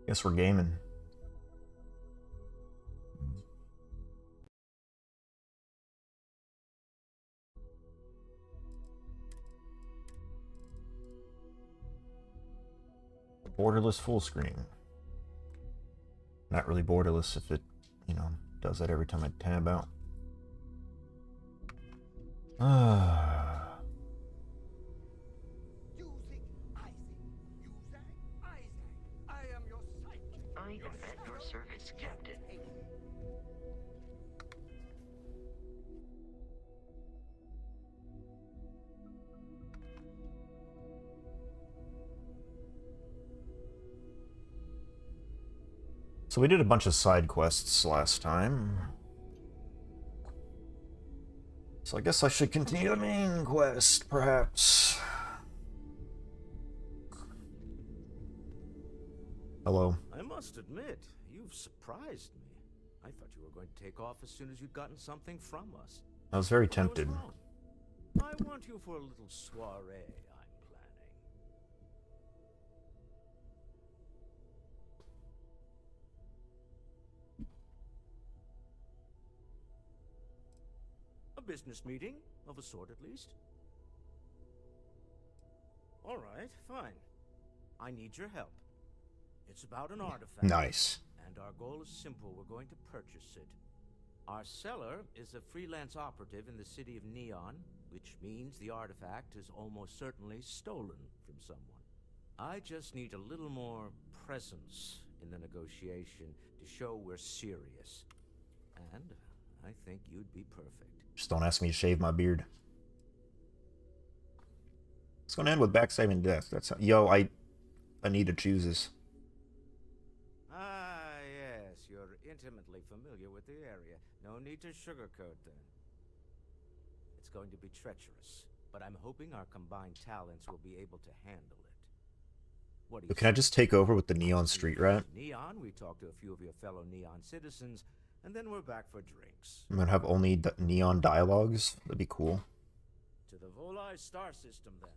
Guess we're gaming. Borderless full screen. Not really borderless if it, does that every time I tab out. I am at your service, Captain. So we did a bunch of side quests last time. So I guess I should continue the main quest, perhaps. Hello. I must admit, you've surprised me. I thought you were going to take off as soon as you'd gotten something from us. I was very But I was tempted. wrong. I want you for a little soiree I'm planning. A business meeting, of a sort at least. All right, fine. I need your help. It's about an artifact. Nice. And our goal is simple. We're going to purchase it. Our seller is a freelance operative in the city of Neon, which means the artifact is almost certainly stolen from someone. I just need a little more presence in the negotiation to show we're serious. And I think you'd be perfect. Just don't ask me to shave my beard. It's gonna end with backstabbing death. That's how, yo, I need to choose this. Ah, yes, you're intimately familiar with the area. No need to sugarcoat then. It's going to be treacherous, but I'm hoping our combined talents will be able to handle it. What do you Can I say? just take over with the Neon Street Rat? Neon, we talk to a few of your fellow Neon citizens, and then we're back for drinks. I'm gonna have only Neon dialogues. That'd be cool. To the Volai star system, then.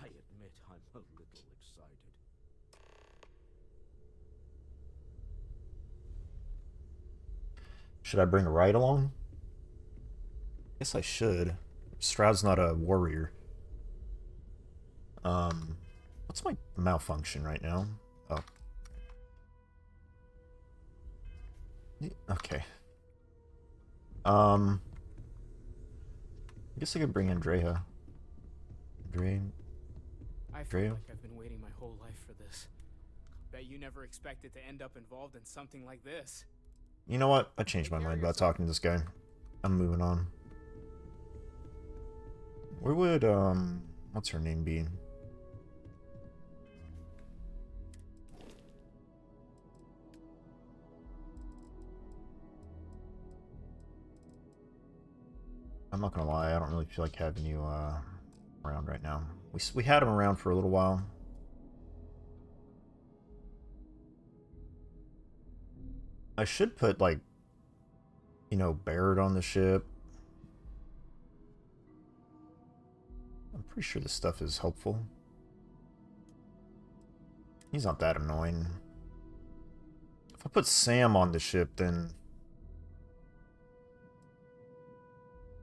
I admit I'm a little excited. Should I bring a ride along? Guess I should. Stroud's not a warrior. What's my malfunction right now? Oh. Okay. I guess I could bring in Dreha. I feel like I've been waiting my whole life for this. Bet you never expected to end up involved in something like this. You know what? I changed my mind about talking to this guy. I'm moving on. Where would, what's her name be? I'm not gonna lie, I don't really feel like having you, around right now. We had him around for a little while. I should put, like, Barrett on the ship. I'm pretty sure this stuff is helpful. He's not that annoying. If I put Sam on the ship, then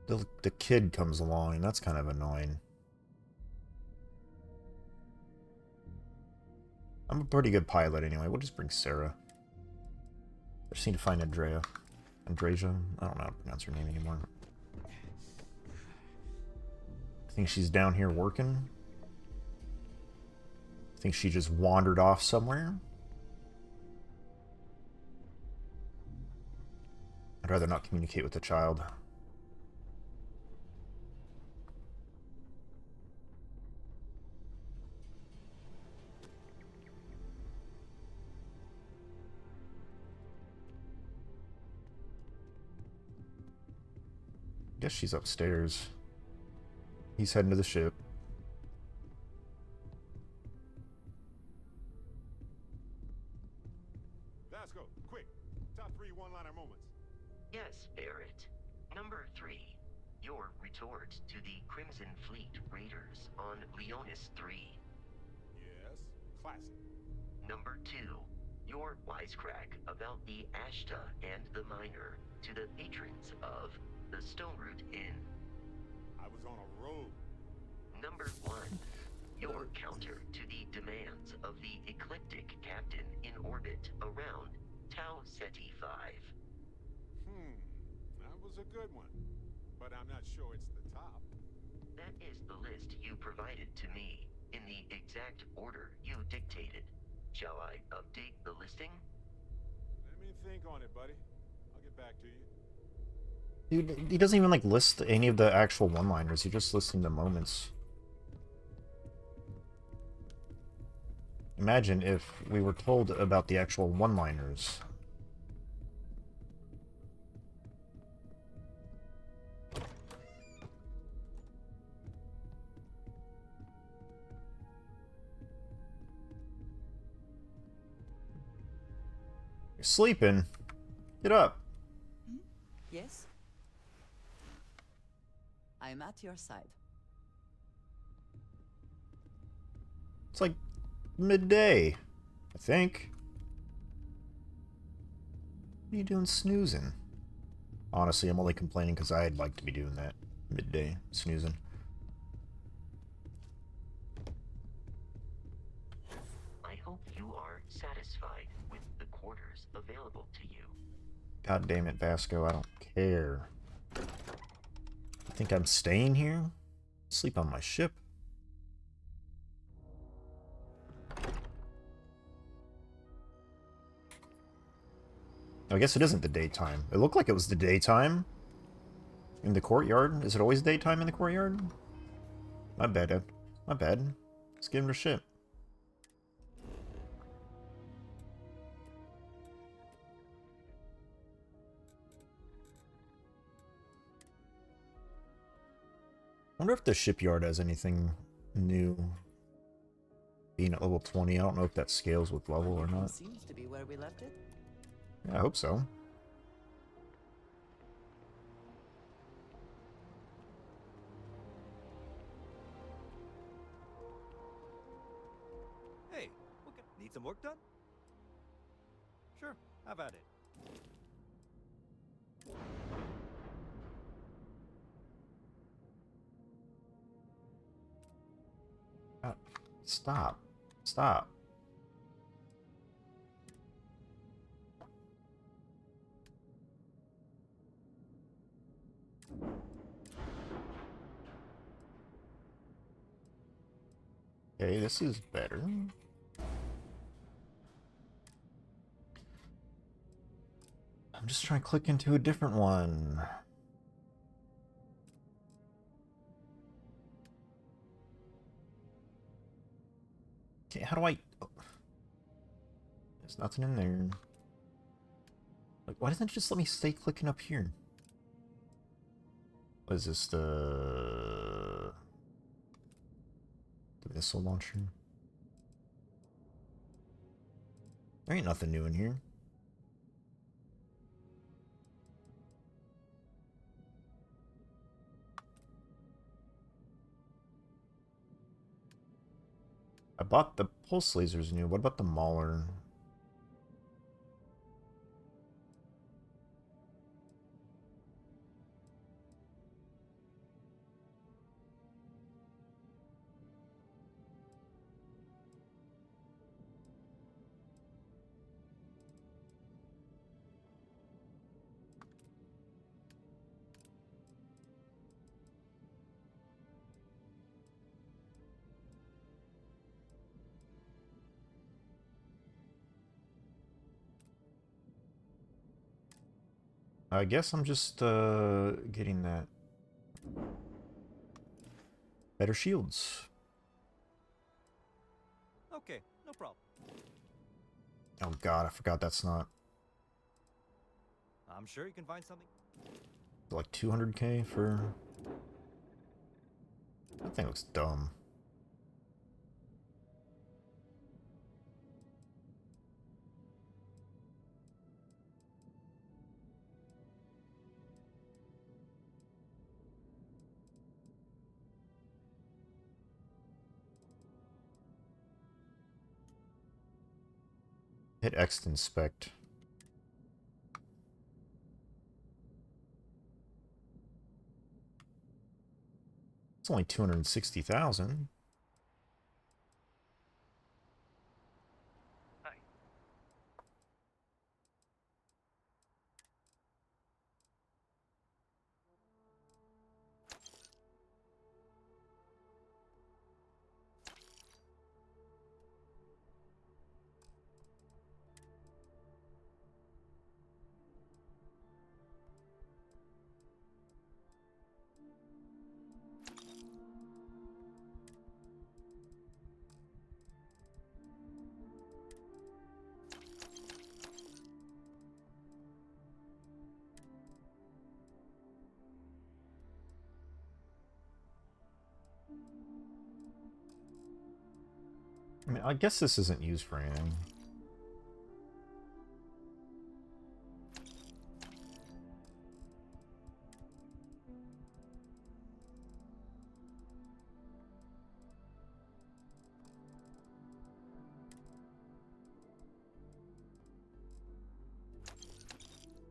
the kid comes along, and that's kind of annoying. I'm a pretty good pilot anyway. We'll just bring Sarah. I just need to find Andrea. Andreja? I don't know how to pronounce her name anymore. I think she's down here working. I think she just wandered off somewhere. I'd rather not communicate with the child. Guess she's upstairs. He's heading to the ship. Vasco, quick. Top 3 one-liner moments. Yes, Barrett. Number 3. Your retort to the Crimson Fleet raiders on Leonis 3. Yes. Classic. Number 2, your wisecrack about the Ashta and the Miner to the patrons of the Stoneroot Inn. I was on a roll. Number 1, your counter to the demands of the ecliptic captain in orbit around Tau Ceti 5. That was a good one. But I'm not sure it's the top. That is the list you provided to me, in the exact order you dictated. Shall I update the listing? Let me think on it, buddy. I'll get back to you. Dude, he doesn't even like list any of the actual one-liners. He's just listing the moments. Imagine if we were told about the actual one-liners. You're sleeping. Get up. Yes? I am at your side. It's like midday, I think. What are you doing snoozing? Honestly, I'm only complaining because I'd like to be doing that. Midday snoozing. I hope you are satisfied with the quarters available to you. God damn it, Vasco, I don't care. You think I'm staying here? Sleep on my ship? I guess it isn't the daytime. It looked like it was the daytime. In the courtyard? Is it always daytime in the courtyard? My bad, Ed. My bad. Let's give him a ship. I wonder if the shipyard has anything new. Being at level 20, I don't know if that scales with level or not. Seems to be where we left it. Yeah, I hope so. Hey, okay. Need some work done? Sure, have at it. Stop. Stop. Okay, this is better. I'm just trying to click into a different one. Okay, how do I... Oh. There's nothing in there. Like, why doesn't it just let me stay clicking up here? What is this, the missile launcher? There ain't nothing new in here. I bought the pulse lasers new. What about the Mauler? I guess I'm just getting that. Better shields. Okay, no problem. Oh god, I forgot that's not I'm sure you can find something. like 200k for... That thing looks dumb. Hit X to inspect. It's only 260,000. I mean, I guess this isn't used for anything.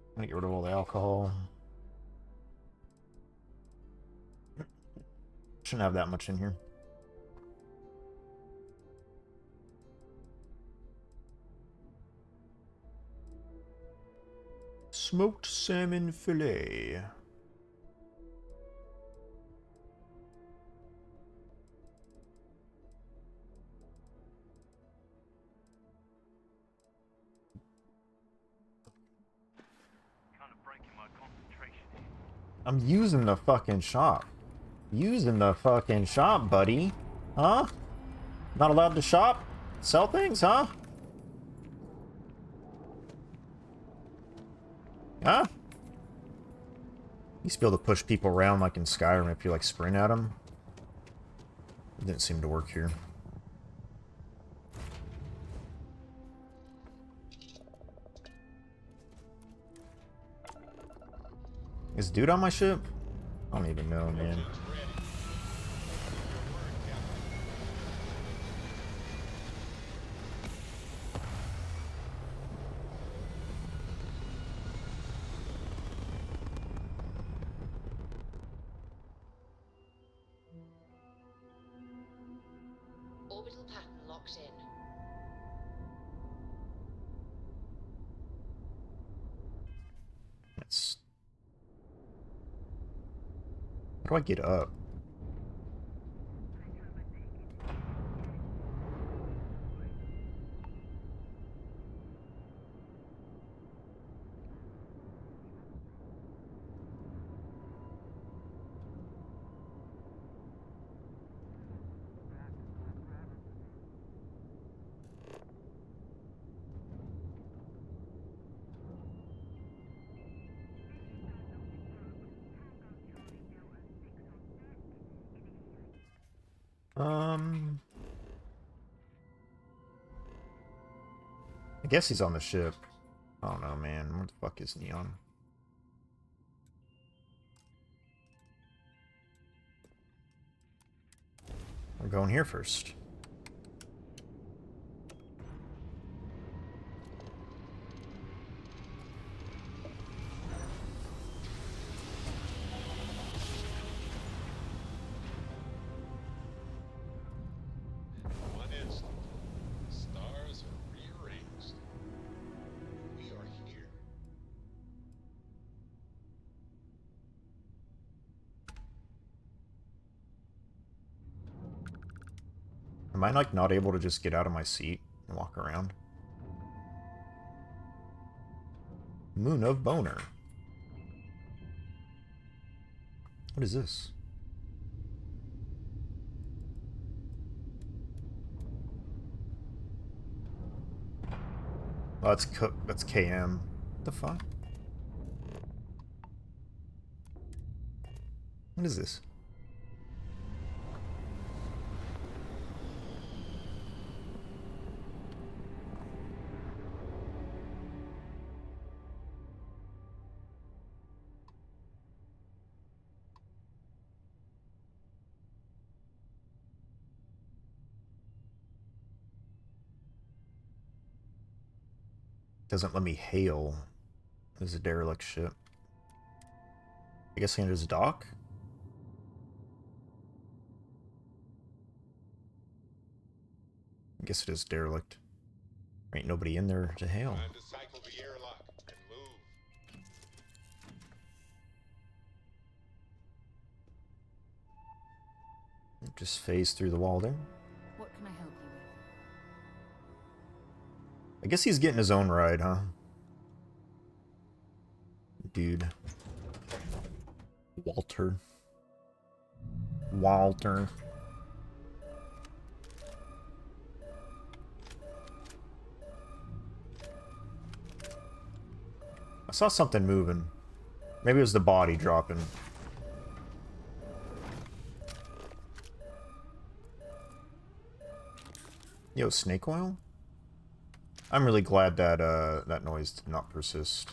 I'm gonna get rid of all the alcohol. Shouldn't have that much in here. Smoked salmon fillet. I'm using the fucking shop. Using the fucking shop, buddy. Huh? Not allowed to shop? Sell things, huh? Huh? You used to be able to push people around like in Skyrim if you like sprint at them. It didn't seem to work here. Is dude on my ship? I don't even know, man. Orbital pattern locked in. That's... How do I get up? I guess he's on the ship. I don't know, man. Where the fuck is Neon? We're going here first. One instant. The stars are rearranged. We are here. Am I like not able to just get out of my seat and walk around? Moon of Boner. What is this? Oh, that's KM. What the fuck? What is this? Doesn't let me hail. There's a derelict ship. I guess there's a dock? I guess it is derelict. There ain't nobody in there to hail. Time to cycle the airlock and move. Just phase through the wall there. What can I help you with? I guess he's getting his own ride, huh? Dude. Walter. Walter. I saw something moving. Maybe it was the body dropping. Yo, snake oil? I'm really glad that that noise did not persist.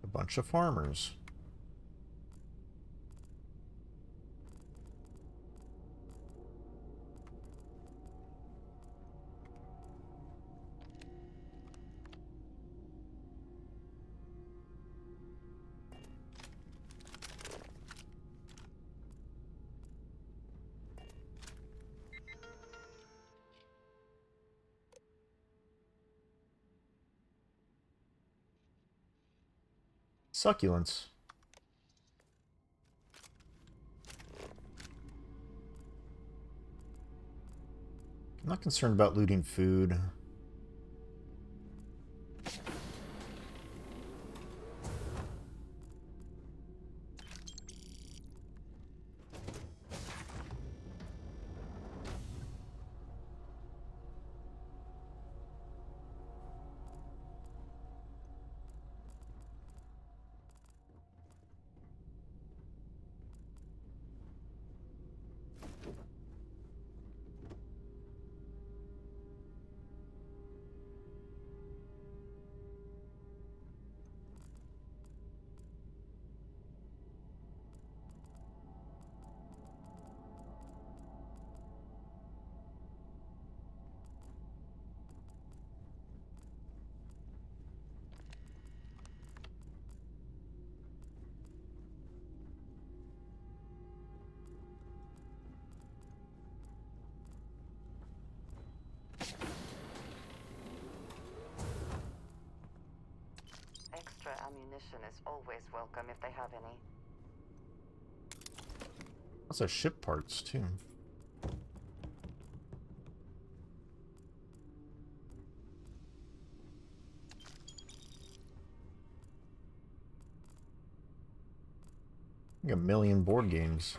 A bunch of farmers. Succulents. I'm not concerned about looting food. Extra ammunition is always welcome if they have any. Lots of ship parts, too. Like a million board games.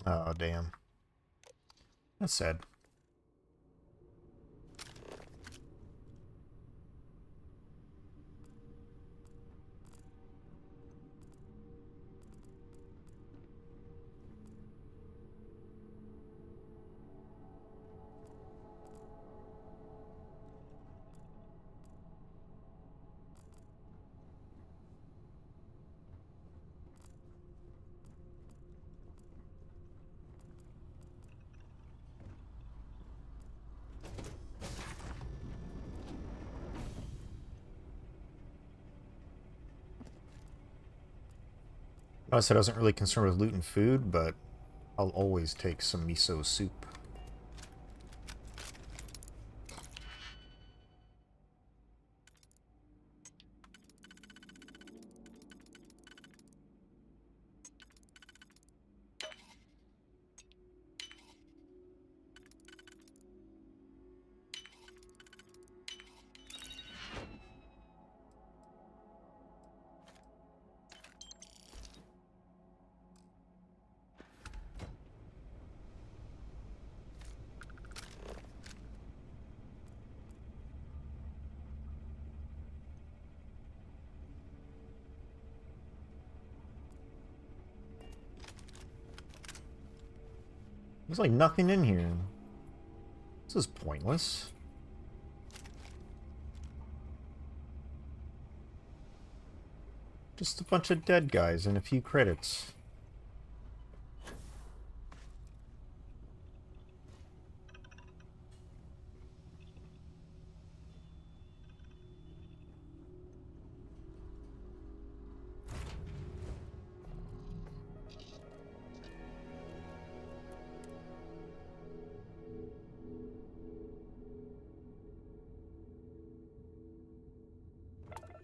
Oh, damn. That's sad. I said I wasn't really concerned with loot and food, but I'll always take some miso soup. There's like nothing in here. This is pointless. Just a bunch of dead guys and a few credits.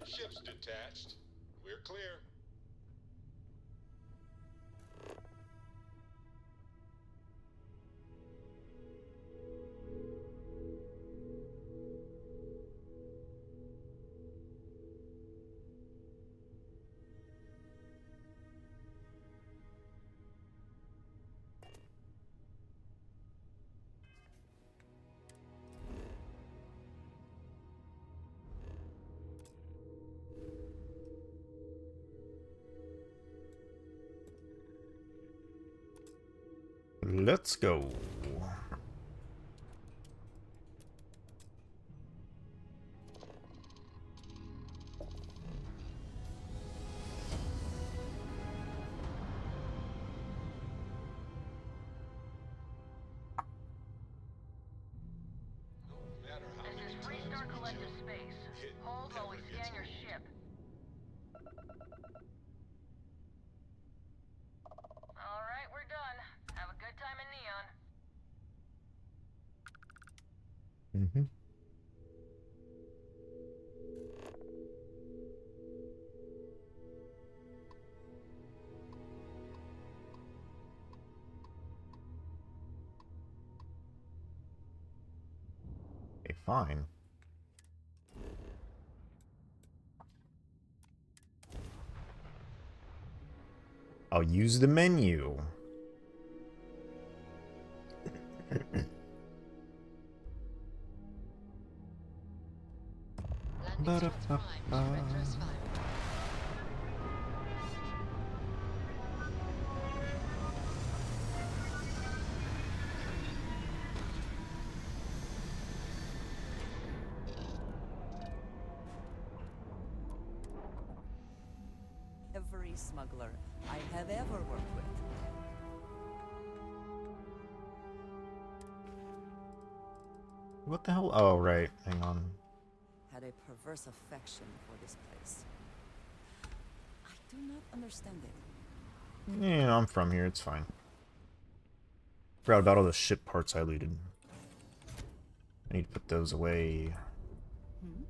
Ship's detached. We're clear. Let's go. No matter how many This is times Freestar we Collective jump, Space. it Hold while we never gets scan your old. ship. Alright, we're done. Have a good time in Neon. Mm-hmm. Okay, fine. I'll use the menu. Landing spots primed. Retros fired. Every smuggler I have ever worked with. What the hell? Oh, right. Hang on. Had a perverse affection for this place. I do not understand it. Yeah, I'm from here. It's fine. Forgot about all the ship parts I looted. I need to put those away. Hmm?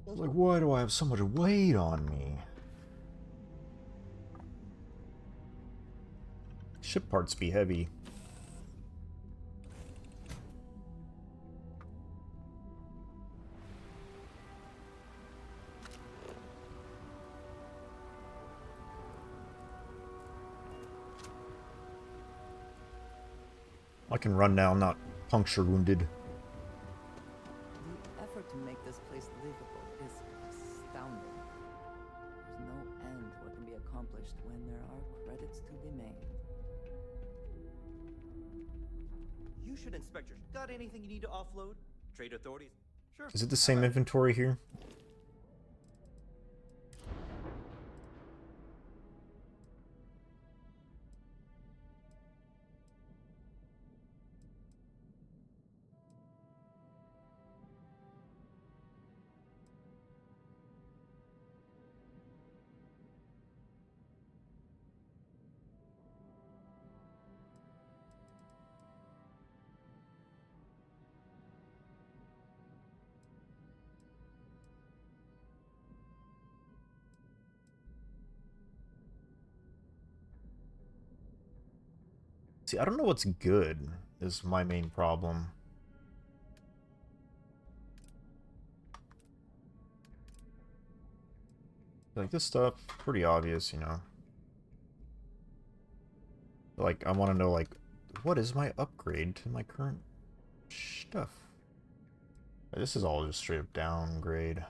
I was like, why do I have so much weight on me? Ship parts be heavy. I can run now, I'm not puncture wounded. The effort to make this place livable is astounding. There's no end to what can be accomplished when there are credits to be made. You should inspect your... Got anything you need to offload? Trade authorities? Sure. Is it the same inventory here? See, I don't know what's good is my main problem. Like, this stuff, pretty obvious, you know. Like, I want to know, like, what is my upgrade to my current stuff? This is all just straight up downgrade.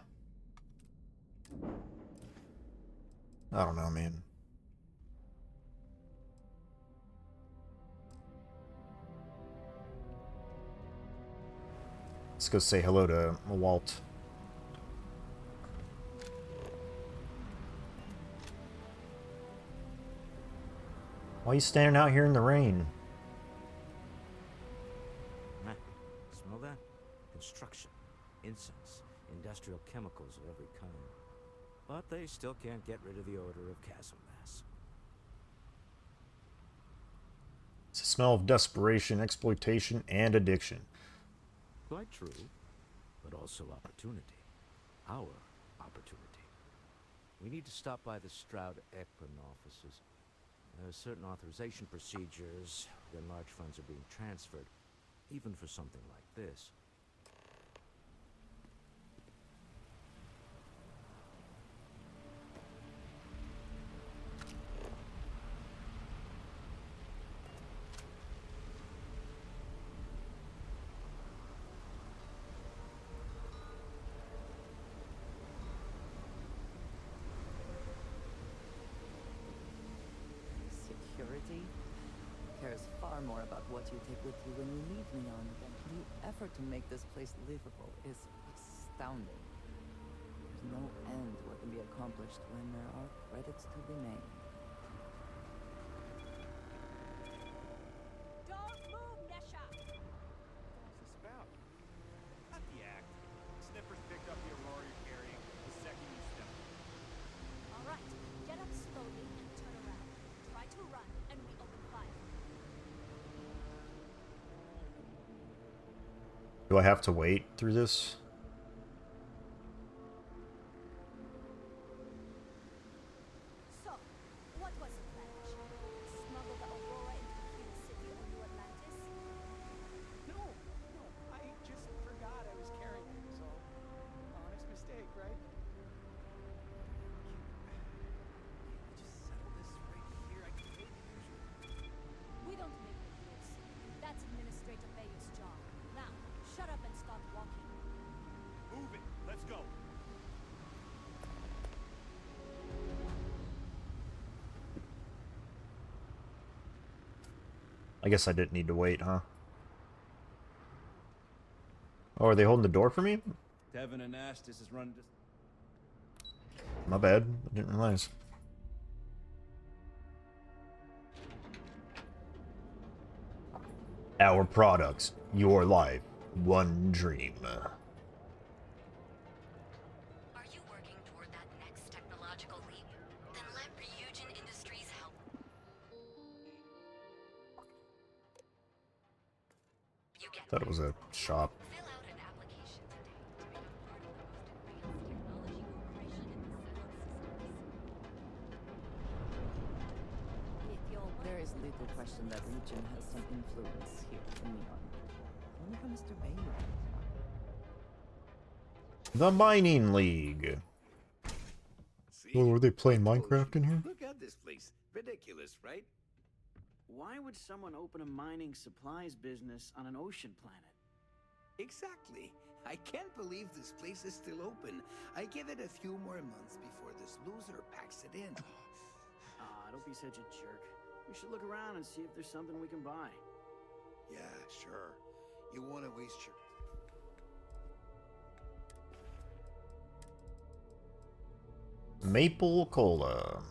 I don't know, man. Let's go say hello to Walt. Why are you standing out here in the rain? Smell that? Construction, incense, industrial chemicals of every kind. But they still can't get rid of the odor of chasm mass. It's a smell of desperation, exploitation, and addiction. Quite true, but also opportunity. Our opportunity. We need to stop by the Stroud-Ekman offices. There are certain authorization procedures when large funds are being transferred, even for something like this. Security cares far more about what you take with you when you leave Neon than the effort to make this place livable is astounding. There's no end what can be accomplished when there are credits to be made. Don't move, Nesha! What's this about? Not the act. Snippers picked up the Aurora you're carrying the second you step. All right, get up slowly and turn around. Try to run, and we open fire. Do I have to wait through this? So, what was the plan, Nesha? Smuggle the Aurora into the King City or New Atlantis? No, I just forgot I was carrying it, so honest mistake, right? Just settle this right here. I can take it usually. We don't make the rules. That's Administrator Bayer's job. Now, shut up and start walking. Move it. Let's go. I guess I didn't need to wait, huh? Oh, are they holding the door for me? Devin and Astis is running. My bad. I didn't realize. Our products, your life, one dream. Are you working toward that next technological leap? Then let Ryujin Industries help. You get Thought it was a shop. fill out an application today to become part of the most advanced technology corporation in the Settled Systems. There is little question that Ryujin has some influence here in Neon. Only from Mr. Bayer. The Mining League. See? Oh, were they playing I told Minecraft you. in here? Look at this place. Ridiculous, right? Why would someone open a mining supplies business on an ocean planet? Exactly. I can't believe this place is still open. I give it a few more months before this loser packs it in. Don't be such a jerk. We should look around and see if there's something we can buy. Yeah, sure. You want to waste your... Maple Cola.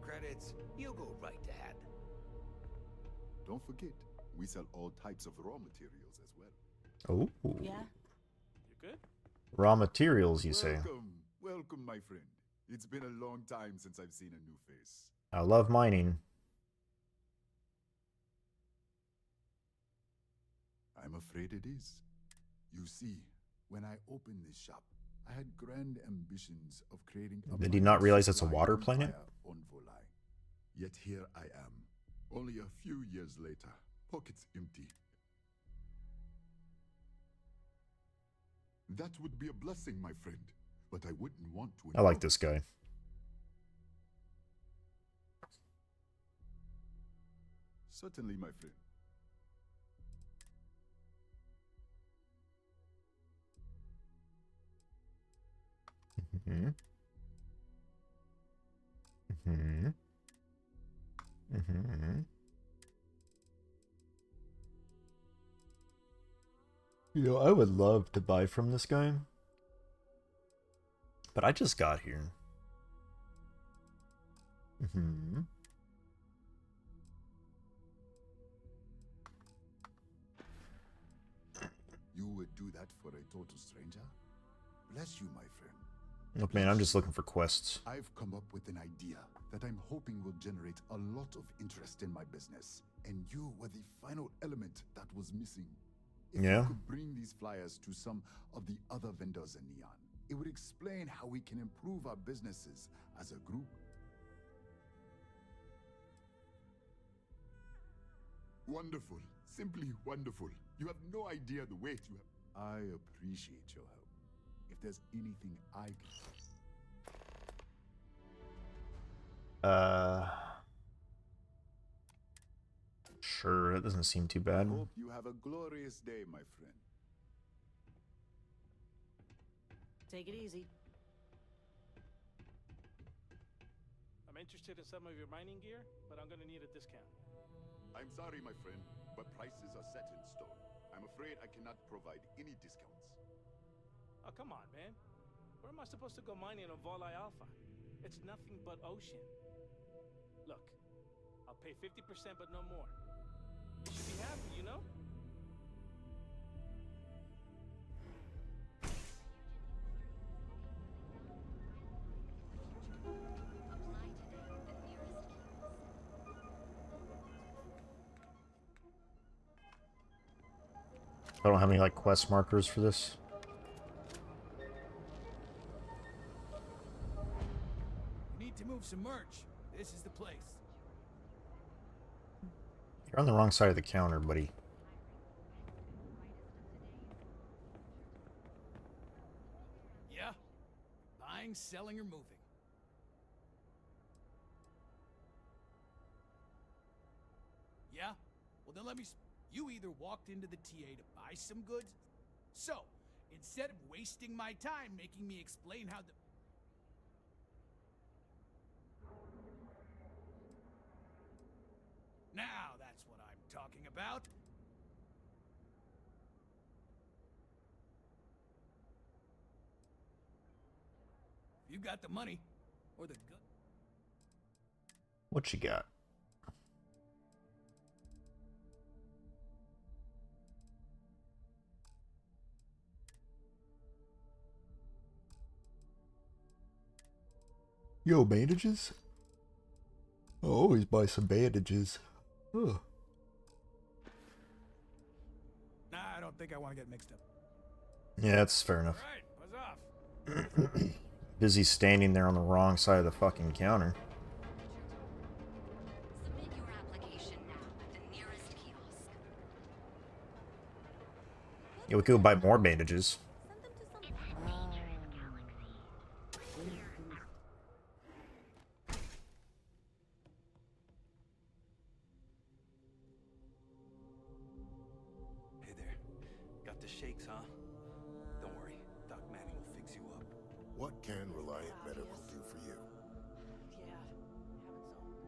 Credits, you go right ahead. Don't forget, we sell all types of raw materials as well. Oh. Yeah? You good? Raw materials, you say? Welcome, my friend. It's been a long time since I've seen a new face. I love mining. I'm afraid it is. You see, when I opened this shop, I had grand ambitions of creating a Did he not realize it's a supply water empire planet? on Volai. Yet here I am, only a few years later, pockets empty. That would be a blessing, my friend, but I wouldn't want to. I like this guy. Certainly, my friend. Mm-hmm. Mm-hmm. Mm-hmm. You know, I would love to buy from this guy. But I just got here. Mm-hmm. You would do that for a total stranger? Bless you, my friend. Look, man, I'm just looking for quests. I've come up with an idea that I'm hoping will generate a lot of interest in my business. And you were the final element that was missing. If Yeah? you could bring these flyers to some of the other vendors in Neon, it would explain how we can improve our businesses as a group. Wonderful. Simply wonderful. You have no idea the weight you have. I appreciate your help. If there's anything I can... Sure, that doesn't seem too bad. Hope you have a glorious day, my friend. Take it easy. I'm interested in some of your mining gear, but I'm gonna need a discount. I'm sorry, my friend, but prices are set in stone. I'm afraid I cannot provide any discounts. Oh, come on, man. Where am I supposed to go mining on Volai Alpha? It's nothing but ocean. Look, I'll pay 50% but no more. You should be happy, you know? I don't have any, like, quest markers for this. You need to move some merch. This is the place. You're on the wrong side of the counter, buddy. Yeah? Buying, selling, or moving? Yeah? Well, then let me... You either walked into the TA to buy some goods, so instead of wasting my time making me explain how the... Now that's what I'm talking about. You got the money, or the good. What you got? Yo, bandages? I'll always buy some bandages. Ugh. Nah, I don't think I want to get mixed up. Yeah, that's fair enough. Alright, buzz off. Busy standing there on the wrong side of the fucking counter. Submit your application now at the nearest kiosk. Yeah, we could go buy more bandages. Hey there. Got the shakes, huh? Don't worry. Doc Manning will fix you up. What can Reliant Medical do for you?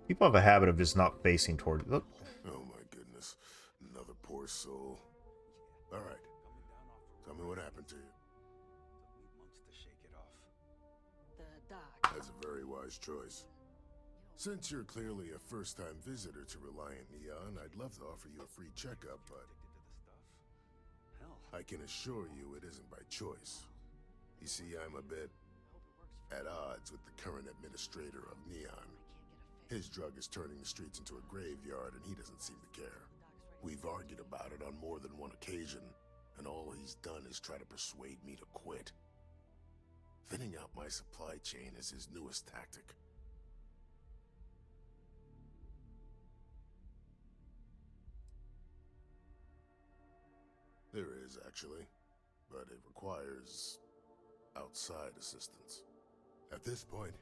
People have a habit of just not facing toward. Look. Oh my goodness. Another poor soul. Alright. Tell me what happened to you. Took me months to shake it off. The doc. That's a very wise choice. Since you're clearly a first-time visitor to Reliant Neon, I'd love to offer you a free checkup, but Hell. I can assure you it isn't by choice. You see, I'm a bit at odds with the current administrator of Neon. His drug is turning the streets into a graveyard, and he doesn't seem to care. We've argued about it on more than one occasion, and all he's done is try to persuade me to quit. Thinning out my supply chain is his newest tactic. There is, actually. But it requires outside assistance. At this point,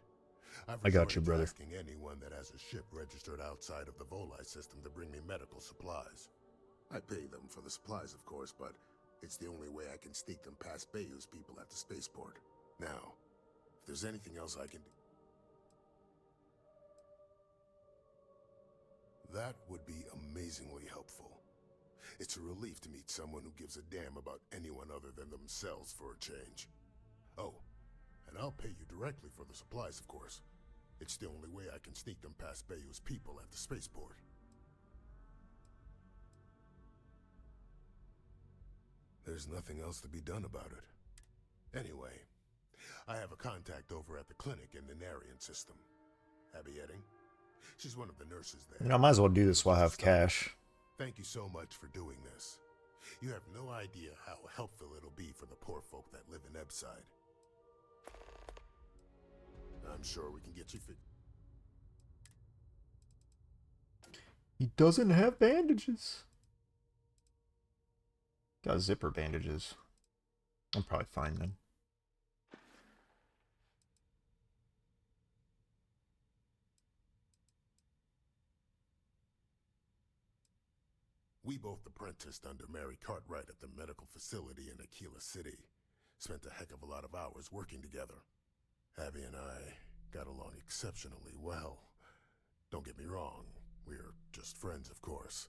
I've I got you, resorted to brother. asking anyone that has a ship registered outside of the Volai system to bring me medical supplies. I pay them for the supplies, of course, but it's the only way I can sneak them past Bayou's people at the spaceport. Now, if there's anything else I can do... That would be amazingly helpful. It's a relief to meet someone who gives a damn about anyone other than themselves for a change. Oh, and I'll pay you directly for the supplies, of course. It's the only way I can sneak them past Bayou's people at the spaceport. There's nothing else to be done about it. Anyway, I have a contact over at the clinic in the Narian system. Abby Edding. She's one of the nurses there. You know, I might as well do this while I have cash. Thank you so much for doing this. You have no idea how helpful it'll be for the poor folk that live in Ebside. I'm sure we can get you fixed. He doesn't have bandages. Got zipper bandages. I'm probably fine then. We both apprenticed under Mary Cartwright at the medical facility in Aquila City. Spent a heck of a lot of hours working together. Abby and I got along exceptionally well. Don't get me wrong, we're just friends, of course.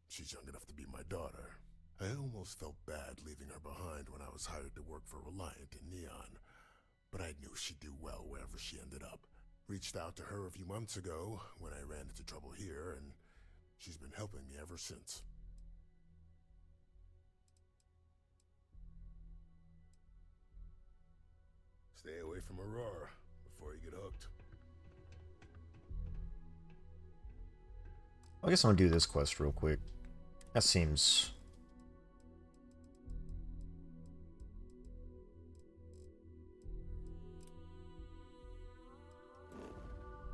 She's young enough to be my daughter. I almost felt bad leaving her behind when I was hired to work for Reliant in Neon, but I knew she'd do well wherever she ended up. Reached out to her a few months ago when I ran into trouble here, and she's been helping me ever since. Stay away from Aurora before you get hooked. I guess I'm gonna do this quest real quick. That seems...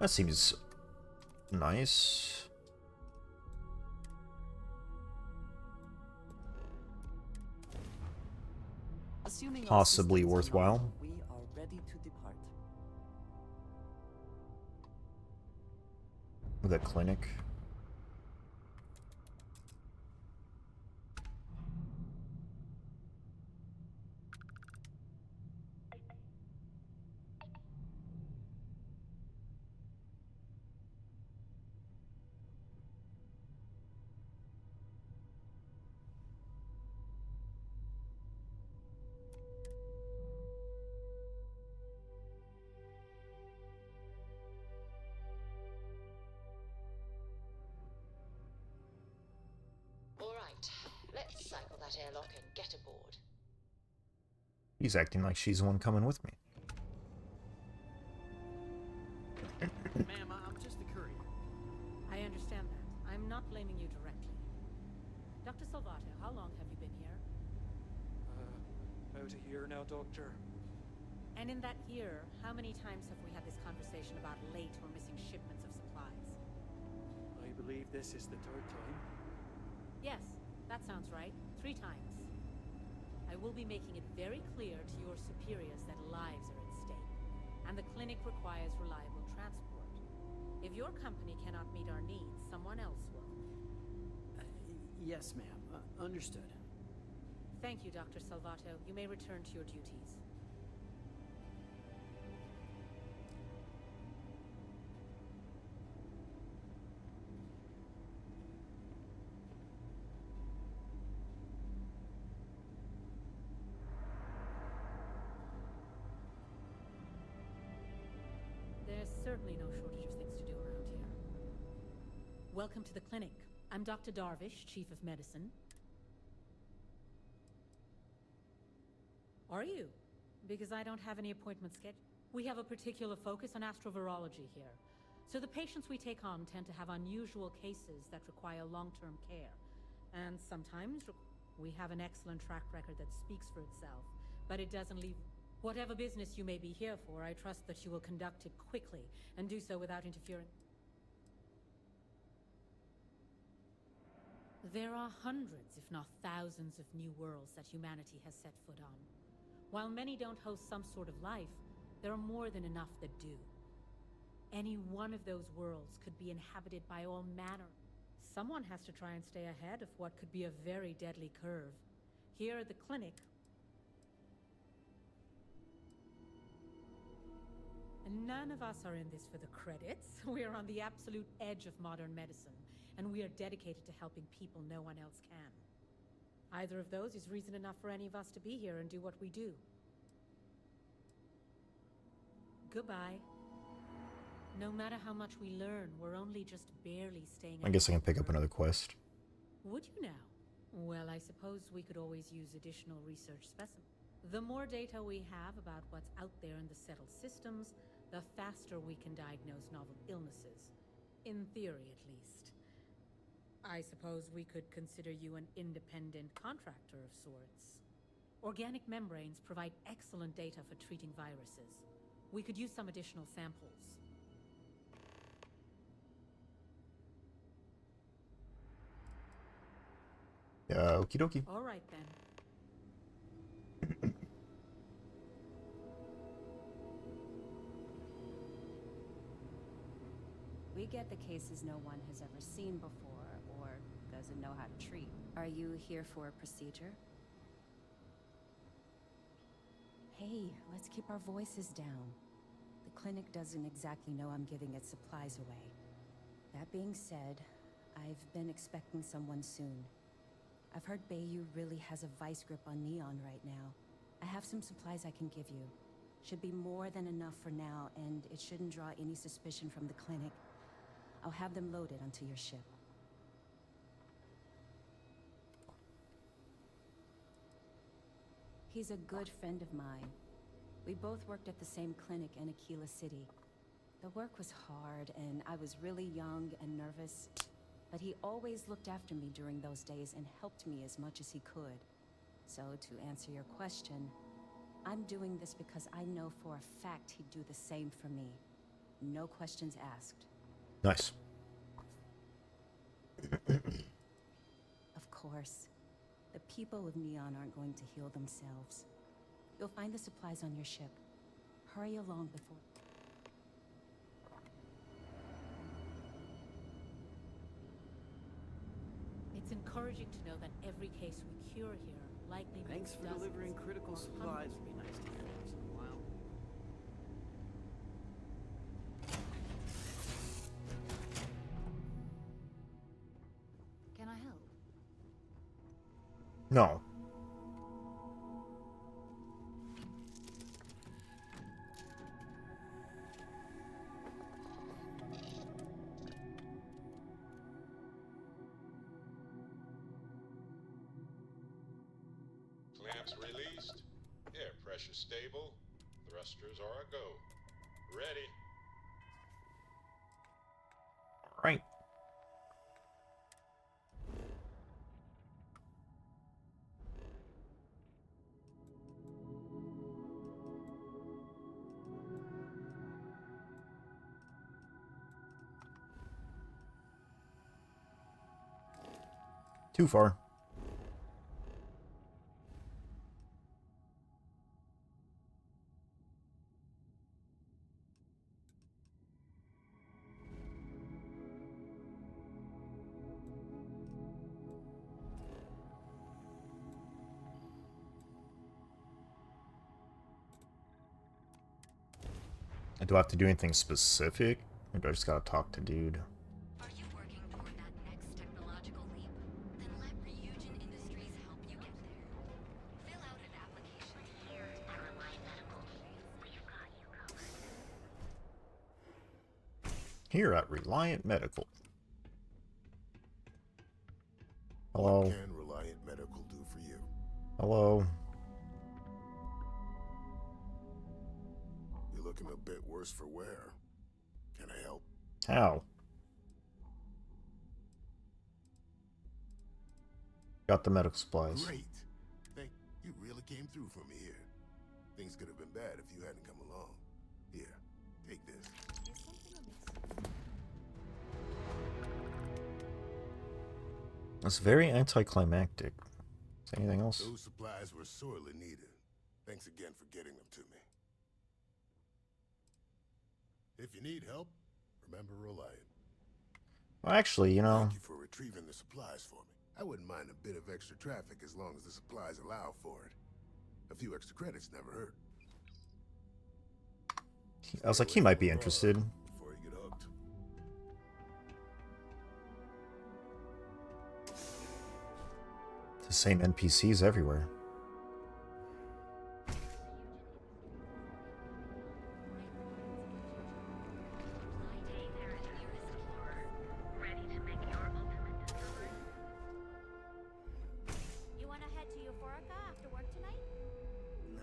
That seems nice. Assuming all Possibly systems are worthwhile. normal, we are ready to depart. The clinic. Let's cycle that airlock and get aboard. He's acting like she's the one coming with me. Ma'am, I'm just a courier. I understand that. I'm not blaming you directly. Dr. Salvato, how long have you been here? About a year now, Doctor. And in that year, how many times have we had this conversation about late or missing shipments of supplies? I believe this is the third time. Yes, that sounds right. 3 times. I will be making it very clear to your superiors that lives are at stake, and the clinic requires reliable transport. If your company cannot meet our needs, someone else will. Yes, ma'am. Understood. Thank you, Dr. Salvato. You may return to your duties. There's certainly no shortage of things to do around here. Welcome to the clinic. I'm Dr. Darvish, Chief of Medicine. Are you? Because I don't have any appointments scheduled. We have a particular focus on astrovirology here. So the patients we take on tend to have unusual cases that require long-term care. And sometimes we have an excellent track record that speaks for itself, but it doesn't leave... Whatever business you may be here for, I trust that you will conduct it quickly and do so without interfering. There are hundreds, if not thousands, of new worlds that humanity has set foot on. While many don't host some sort of life, there are more than enough that do. Any one of those worlds could be inhabited by all manner. Someone has to try and stay ahead of what could be a very deadly curve. Here at the clinic, none of us are in this for the credits. We are on the absolute edge of modern medicine, and we are dedicated to helping people no one else can. Either of those is reason enough for any of us to be here and do what we do. Goodbye. No matter how much we learn, we're only just barely staying. I guess I can pick up another quest. Would you now? Well, I suppose we could always use additional research specimens. The more data we have about what's out there in the settled systems, the faster we can diagnose novel illnesses. In theory, at least. I suppose we could consider you an independent contractor of sorts. Organic membranes provide excellent data for treating viruses. We could use some additional samples. Okie dokie. All right, then. We get the cases no one has ever seen before, or doesn't know how to treat. Are you here for a procedure? Hey, let's keep our voices down. The clinic doesn't exactly know I'm giving its supplies away. That being said, I've been expecting someone soon. I've heard Bayou really has a vice grip on Neon right now. I have some supplies I can give you. Should be more than enough for now, and it shouldn't draw any suspicion from the clinic. I'll have them loaded onto your ship. He's a good friend of mine. We both worked at the same clinic in Aquila City. The work was hard, and I was really young and nervous. But he always looked after me during those days and helped me as much as he could. So, to answer your question, I'm doing this because I know for a fact he'd do the same for me. No questions asked. Nice. Of course. The people of Neon aren't going to heal themselves. You'll find the supplies on your ship. Hurry along before... It's encouraging to know that every case we cure here likely Thanks makes for delivering critical supplies. Would be nice to hear once in a while. Can I help? No. Clamps released. Air pressure stable. Thrusters are a go. Ready. All right. Too far. Do I have to do anything specific? Or do I just gotta talk to dude? Are you working toward that next technological leap? Then let Ryujin Industries help you get there. Fill out an application here at Reliant Medical. We've got you covered. Here at Reliant Medical. Hello. What can Reliant Medical do for you? Hello. You're looking a bit worse for wear. Can I help? How? Got the medical supplies. Great. Thank you. Really came through for me here. Things could have been bad if you hadn't come along. Here, take this. Is something amiss? That's very anticlimactic. Is there anything else? Those supplies were sorely needed. Thanks again for getting them to me. If you need help, remember Reliant. Well, actually, you know... Thank you for retrieving the supplies for me. I wouldn't mind a bit of extra traffic as long as the supplies allow for it. A few extra credits never hurt. I was like, he might be interested. Before you get hooked. The same NPCs everywhere. You wanna head to Euphorica after work tonight? Nah,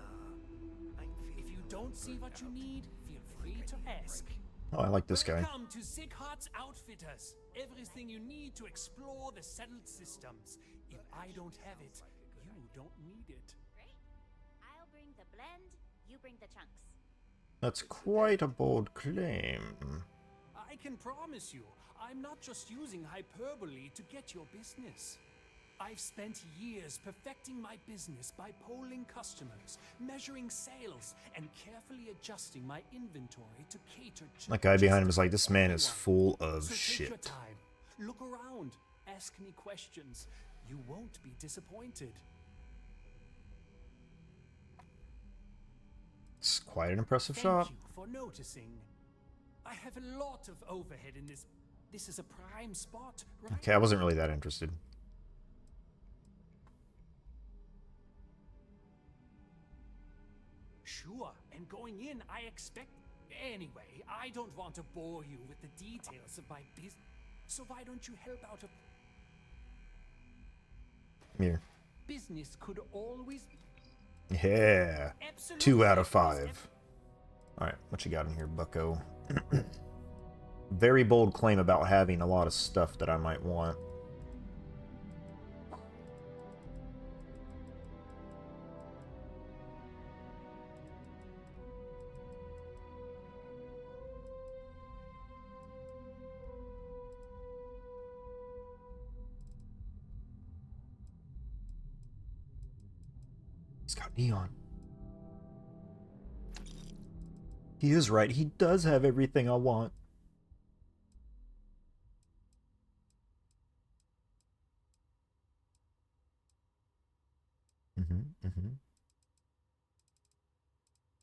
I'm feeling. If you don't see what you need, feel free to ask. Oh, I like this guy. Welcome to Zighart's Outfitters. Everything you need to explore the settled systems. If I don't have it, you don't need it. Great. I'll bring the blend, you bring the chunks. That's quite a bold claim. I can promise you, I'm not just using hyperbole to get your business. I've spent years perfecting my business by polling customers, measuring sales, and carefully adjusting my inventory to cater to That guy behind him is just like, this man is everyone. full of So take your shit. time, look around, ask me questions. You won't be disappointed. It's quite an impressive Thank shop. you for noticing. I have a lot of overhead in this. This is a prime spot, right? Okay, I wasn't really that interested. Sure, and going in, I expect... Anyway, I don't want to bore you with the details of my business, so why don't you help out a... Here. Business could always... Yeah. Absolutely. 2 out of 5. Alright, what you got in here, bucko? Very bold claim about having a lot of stuff that I might want. He's got neon. He is right. He does have everything I want.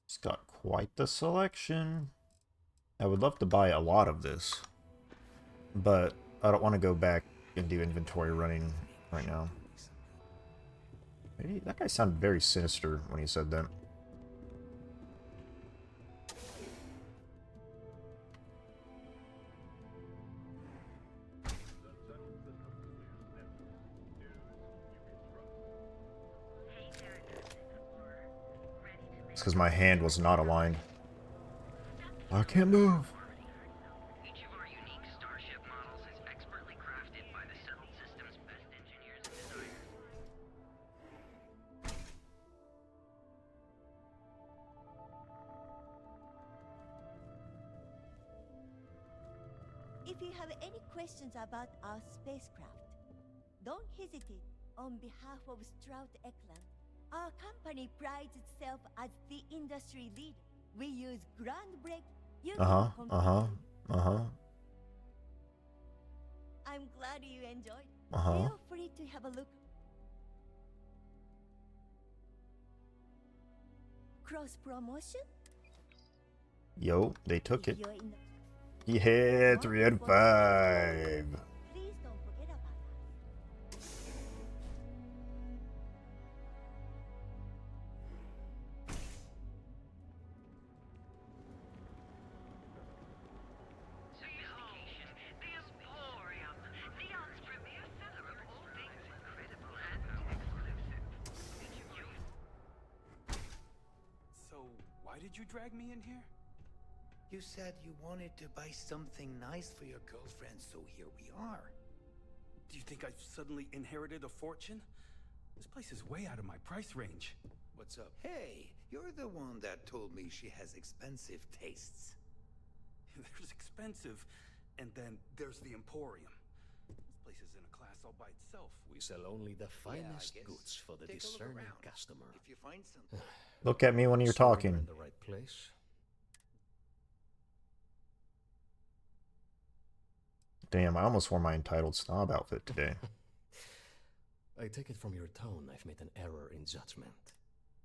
He's got quite the selection. I would love to buy a lot of this, but I don't want to go back and do inventory running right now. Maybe that guy sounded very sinister when he said that. It's because my hand was not aligned. I can't move. Each of our unique starship models is expertly crafted by the settled system's best engineers and designers. If you have any questions about our spacecraft, don't hesitate. On behalf of Strout Eklund, our company prides itself as the industry leader. We use groundbreaking. I'm glad you enjoyed. Feel free to have a look. Cross promotion? Yo, they took it. If you're in the Yeah, 3 out of 5. Please don't forget about us. Sophistication, the Emporium, Neon's premier seller of all things incredible and exclusive. So, why did you drag me in here? You said you wanted to buy something nice for your girlfriend, so here we are. Do you think I've suddenly inherited a fortune? This place is way out of my price range. What's up? Hey, you're the one that told me she has expensive tastes. There's expensive, and then there's the Emporium. Place is in a class all by itself. We sell only the finest guess goods for the take a look discerning around. customer. If you find something. Look at me when you're So we're talking. in the right place. Damn, I almost wore my entitled snob outfit today. I take it from your tone I've made an error in judgment.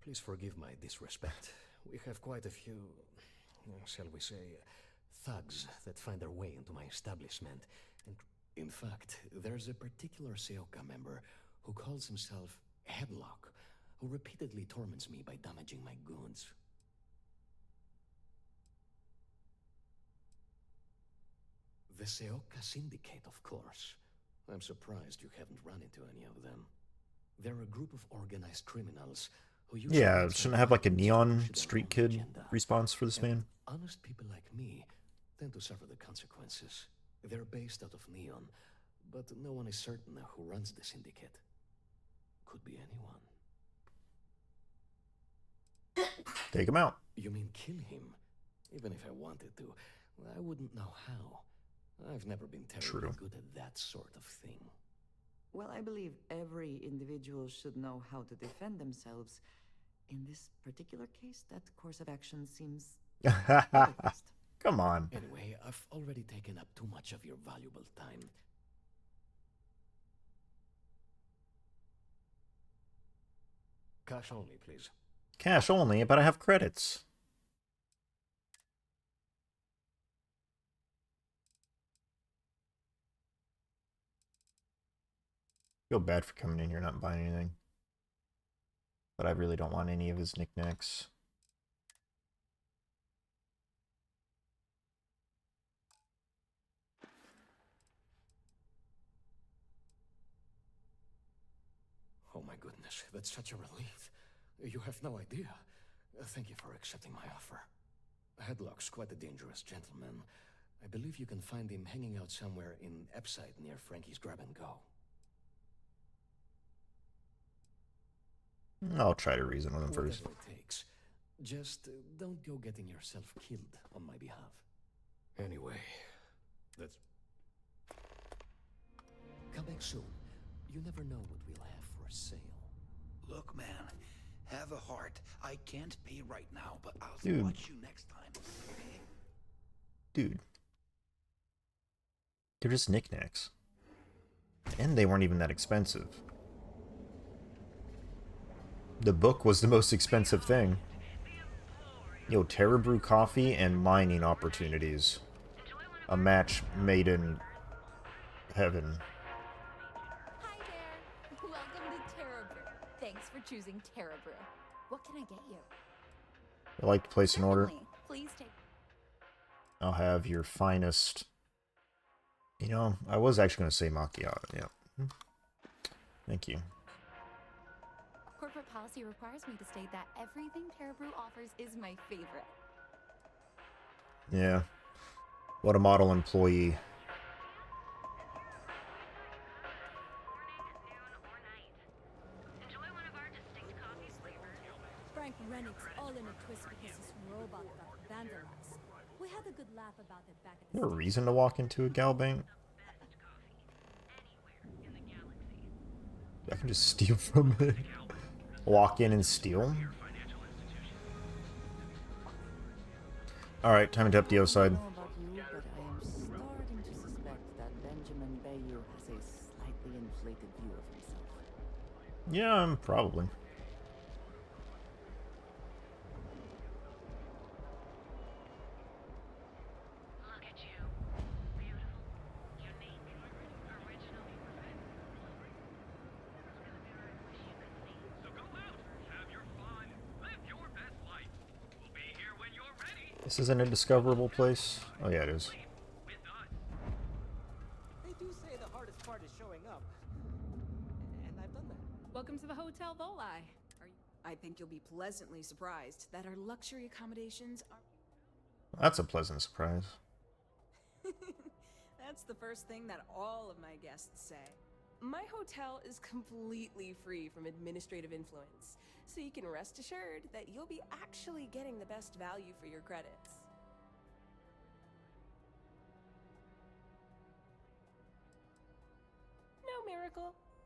Please forgive my disrespect. We have quite a few, shall we say, thugs that find their way into my establishment. And in fact, there's a particular Seoka member who calls himself Headlock, who repeatedly torments me by damaging my goods. The Seoka Syndicate, of course. I'm surprised you haven't run into any of them. They're a group of organized criminals who use... Yeah, shouldn't have like a neon street kid response for this man. Honest people like me tend to suffer the consequences. They're based out of Neon, but no one is certain who runs the syndicate. Could be anyone. Take him out. You mean kill him? Even if I wanted to, I wouldn't know how. I've never been terribly good at that sort of thing. Well, I believe every individual should know how to defend themselves. In this particular case, that course of action seems... Come on. Anyway, I've already taken up too much of your valuable time. Cash only, please. Cash only, but I have credits. Feel bad for coming in here not buying anything. But I really don't want any of his knickknacks. Oh my goodness, that's such a relief. You have no idea. Thank you for accepting my offer. Headlock's quite a dangerous gentleman. I believe you can find him hanging out somewhere in Epside near Frankie's Grab and Go. I'll try to reason with him first. Whatever it takes. Just don't go getting yourself killed on my behalf. Anyway, that's... Come back soon. You never know what we'll have for sale. Look, man, have a heart. I can't pay right now, but I'll Dude. watch you next time. Okay? Dude. They're just knickknacks. And they weren't even that expensive. The book was the most expensive thing. Yo, Terra Brew coffee and mining opportunities. A match made in heaven. Hi there. Welcome to Terra Brew. Thanks for choosing Terra Brew. What can I get you? I'd like to place an order. Certainly. Please take... I'll have your finest... You know, I was actually going to say macchiato, yeah. Thank you. Corporate policy requires me to state that everything Terra Brew offers is my favorite. Yeah. What a model employee. Frank Rennick's all in a twist because his robot got vandalized. We had a good laugh about it back at Is there a reason to walk into a gal bank? I can just steal from it. Walk in and steal? Alright, time to up the outside. I don't know about you, but I am starting to suspect that Benjamin Bayou has a slightly inflated view of himself. Yeah, probably. This is an indiscoverable place? Oh yeah, it is. They do say the hardest part is showing up. And I've done that. Welcome to the Hotel Volai. I think you'll be pleasantly surprised that our luxury accommodations are... That's a pleasant surprise. That's the first thing that all of my guests say. My hotel is completely free from administrative influence, so you can rest assured that you'll be actually getting the best value for your credits.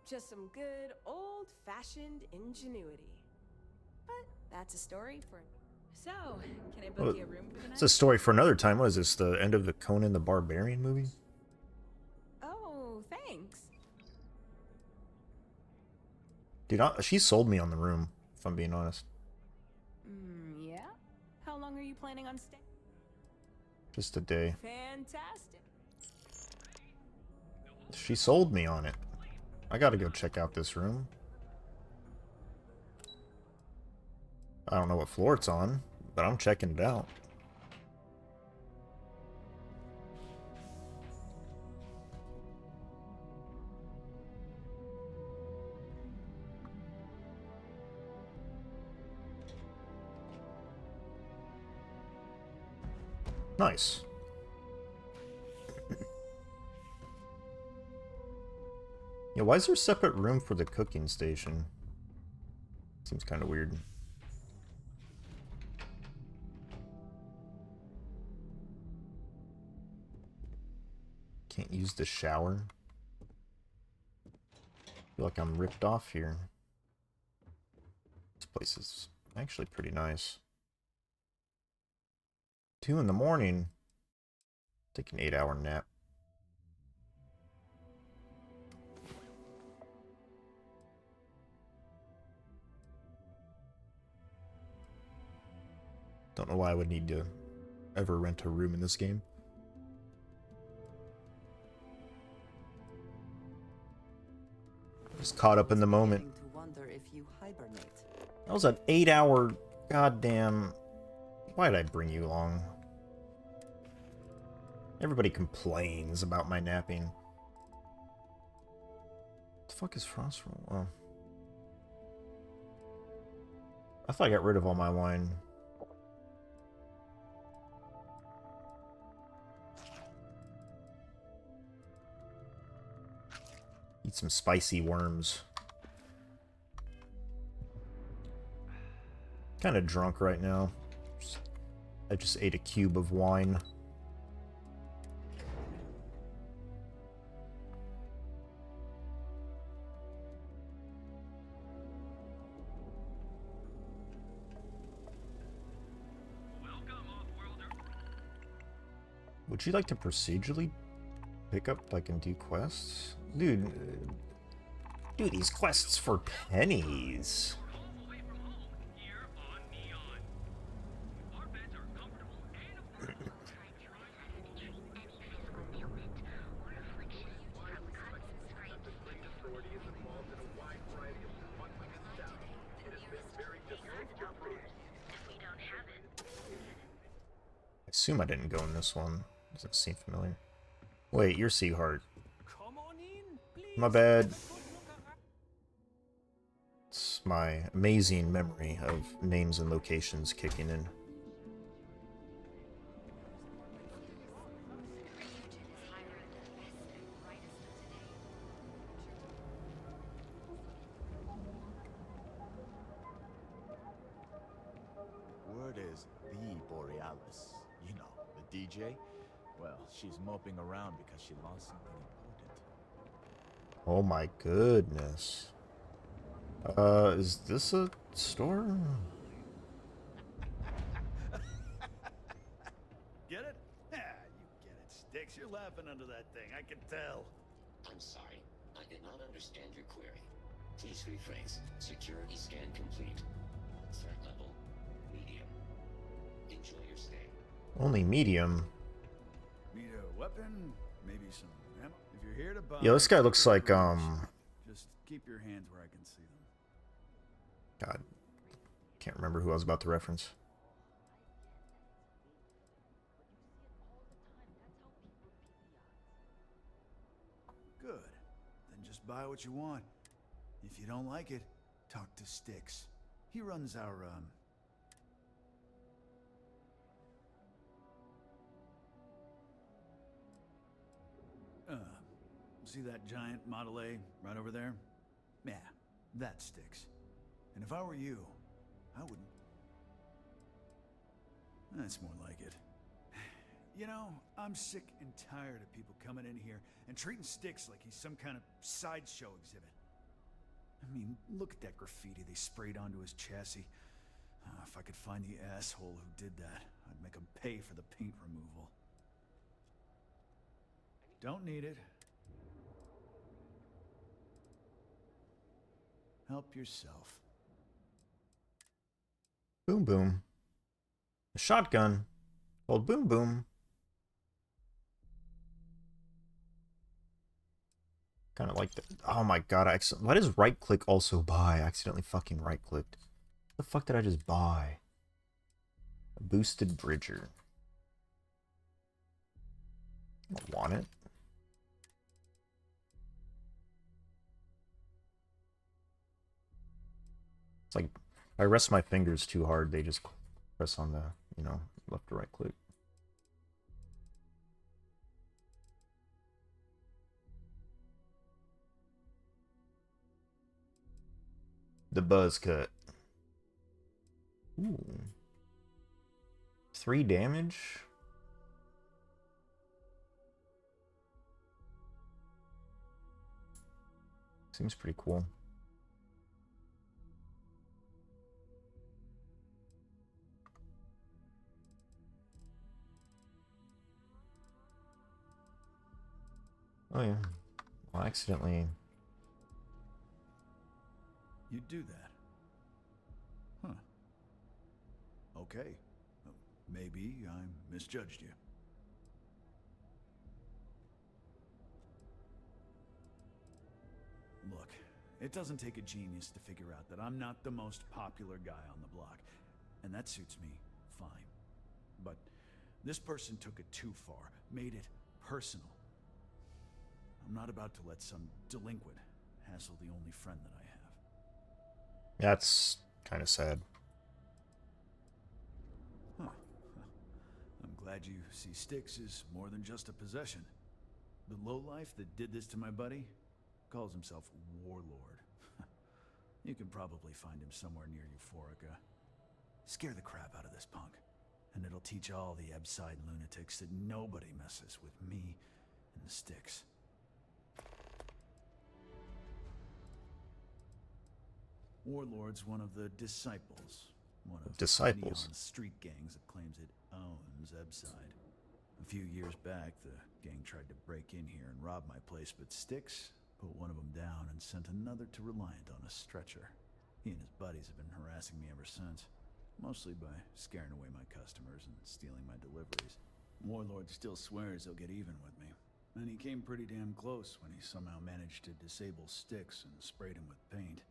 Just some good old-fashioned ingenuity. But that's a story for... So, can I book Well, you a room for the night? it's a story for another time. What is this? The end of the Conan the Barbarian movie? Oh, thanks. Dude, she sold me on the room, if I'm being honest. Yeah? How long are you planning on staying? Just a day. Fantastic. She sold me on it. I gotta go check out this room. I don't know what floor it's on, but I'm checking it out. Nice. Yeah, why is there a separate room for the cooking station? Seems kind of weird. Can't use the shower. Feel like I'm ripped off here. This place is actually pretty nice. 2 in the morning. Take an 8-hour nap. Don't know why I would need to ever rent a room in this game. Just caught up in the moment. To wonder if you hibernate. That was an 8-hour goddamn... Why did I bring you along? Everybody complains about my napping. What the fuck is frost roll? Oh. I thought I got rid of all my wine. Eat some spicy worms. Kind of drunk right now. I just ate a cube of wine. Would you like to procedurally pick up, like, and do quests? Dude, do these quests for pennies. I assume I didn't go in this one. Doesn't seem familiar. Wait, you're Seaheart. My bad. It's my amazing memory of names and locations kicking in. Word is the Borealis. You know, the DJ? Well, she's moping around because she lost something important. Oh my goodness. Is this a store? Get it? Yeah, you get it, Sticks. You're laughing under that thing, I can tell. I'm sorry. I did not understand your query. Please rephrase. Security scan complete. Threat level, medium. Enjoy your stay. Only medium. Need a weapon? Maybe some ammo? If you're here to buy... Yo, this guy looks like, Just keep your hands where I can see them. God. Can't remember who I was about to reference. Good. Then just buy what you want. If you don't like it, talk to Sticks. He runs our, see that giant Model A right over there? Yeah, that Sticks. And if I were you, I wouldn't... That's more like it. You know, I'm sick and tired of people coming in here and treating Sticks like he's some kind of sideshow exhibit. I mean, look at that graffiti they sprayed onto his chassis. If I could find the asshole who did that, I'd make him pay for the paint removal. Don't need it. Help yourself. Boom boom. A shotgun. Called boom boom. Kind of like that. Oh my god, why does right click also buy? I accidentally fucking right clicked. What the fuck did I just buy? A boosted bridger. I don't want it. It's like, if I rest my fingers too hard, they just press on the, you know, left or right click. The buzz cut. Ooh. 3 damage? Seems pretty cool. Oh yeah. Well, I accidentally... You'd do that? Huh. Okay. Maybe I misjudged you. Look, it doesn't take a genius to figure out that I'm not the most popular guy on the block. And that suits me fine. But this person took it too far, made it personal. I'm not about to let some delinquent hassle the only friend that I have. That's kind of sad. Huh. I'm glad you see Styx as more than just a possession. The lowlife that did this to my buddy calls himself Warlord. You can probably find him somewhere near Euphorica. Scare the crap out of this punk, and it'll teach all the Ebside lunatics that nobody messes with me and the Styx. Warlord's one of the disciples. One of Disciples? Neon's street gangs that claims it owns Ebside. A few years back, the gang tried to break in here and rob my place, but Styx put one of them down and sent another to Reliant on a stretcher. He and his buddies have been harassing me ever since, mostly by scaring away my customers and stealing my deliveries. Warlord still swears he'll get even with me, and he came pretty damn close when he somehow managed to disable Styx and sprayed him with paint.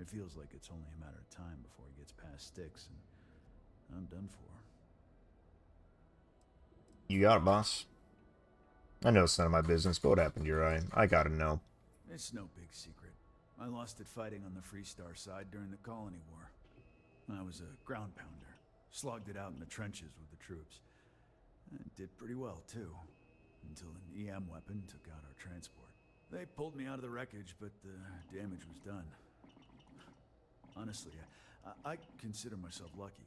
It feels like it's only a matter of time before he gets past Styx, and I'm done for. You got it, boss. I know it's none of my business, but what happened to your eye? I gotta know. It's no big secret. I lost it fighting on the Freestar side during the Colony War. I was a ground pounder. Slogged it out in the trenches with the troops. And did pretty well, too. Until an EM weapon took out our transport. They pulled me out of the wreckage, but the damage was done. Honestly, I consider myself lucky.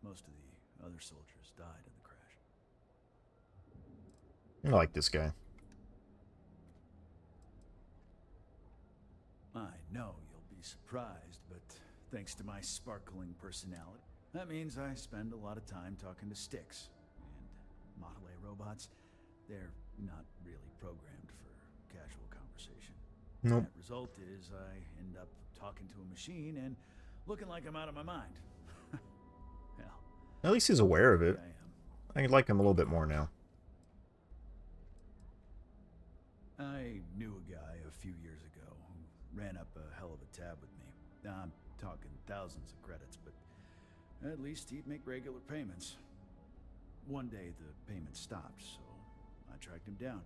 Most of the other soldiers died in the crash. I like this guy. I know you'll be surprised, but thanks to my sparkling personality, that means I spend a lot of time talking to Styx. And Model A robots, they're not really programmed for casual conversation. Nope. Net result is I end up talking to a machine and looking like I'm out of my mind. Hell, At least he's aware of it. I like him a little bit more now. I knew a guy a few years ago who ran up a hell of a tab with me. Now, I'm talking thousands of credits, but at least he'd make regular payments. One day the payment stopped, so I tracked him down.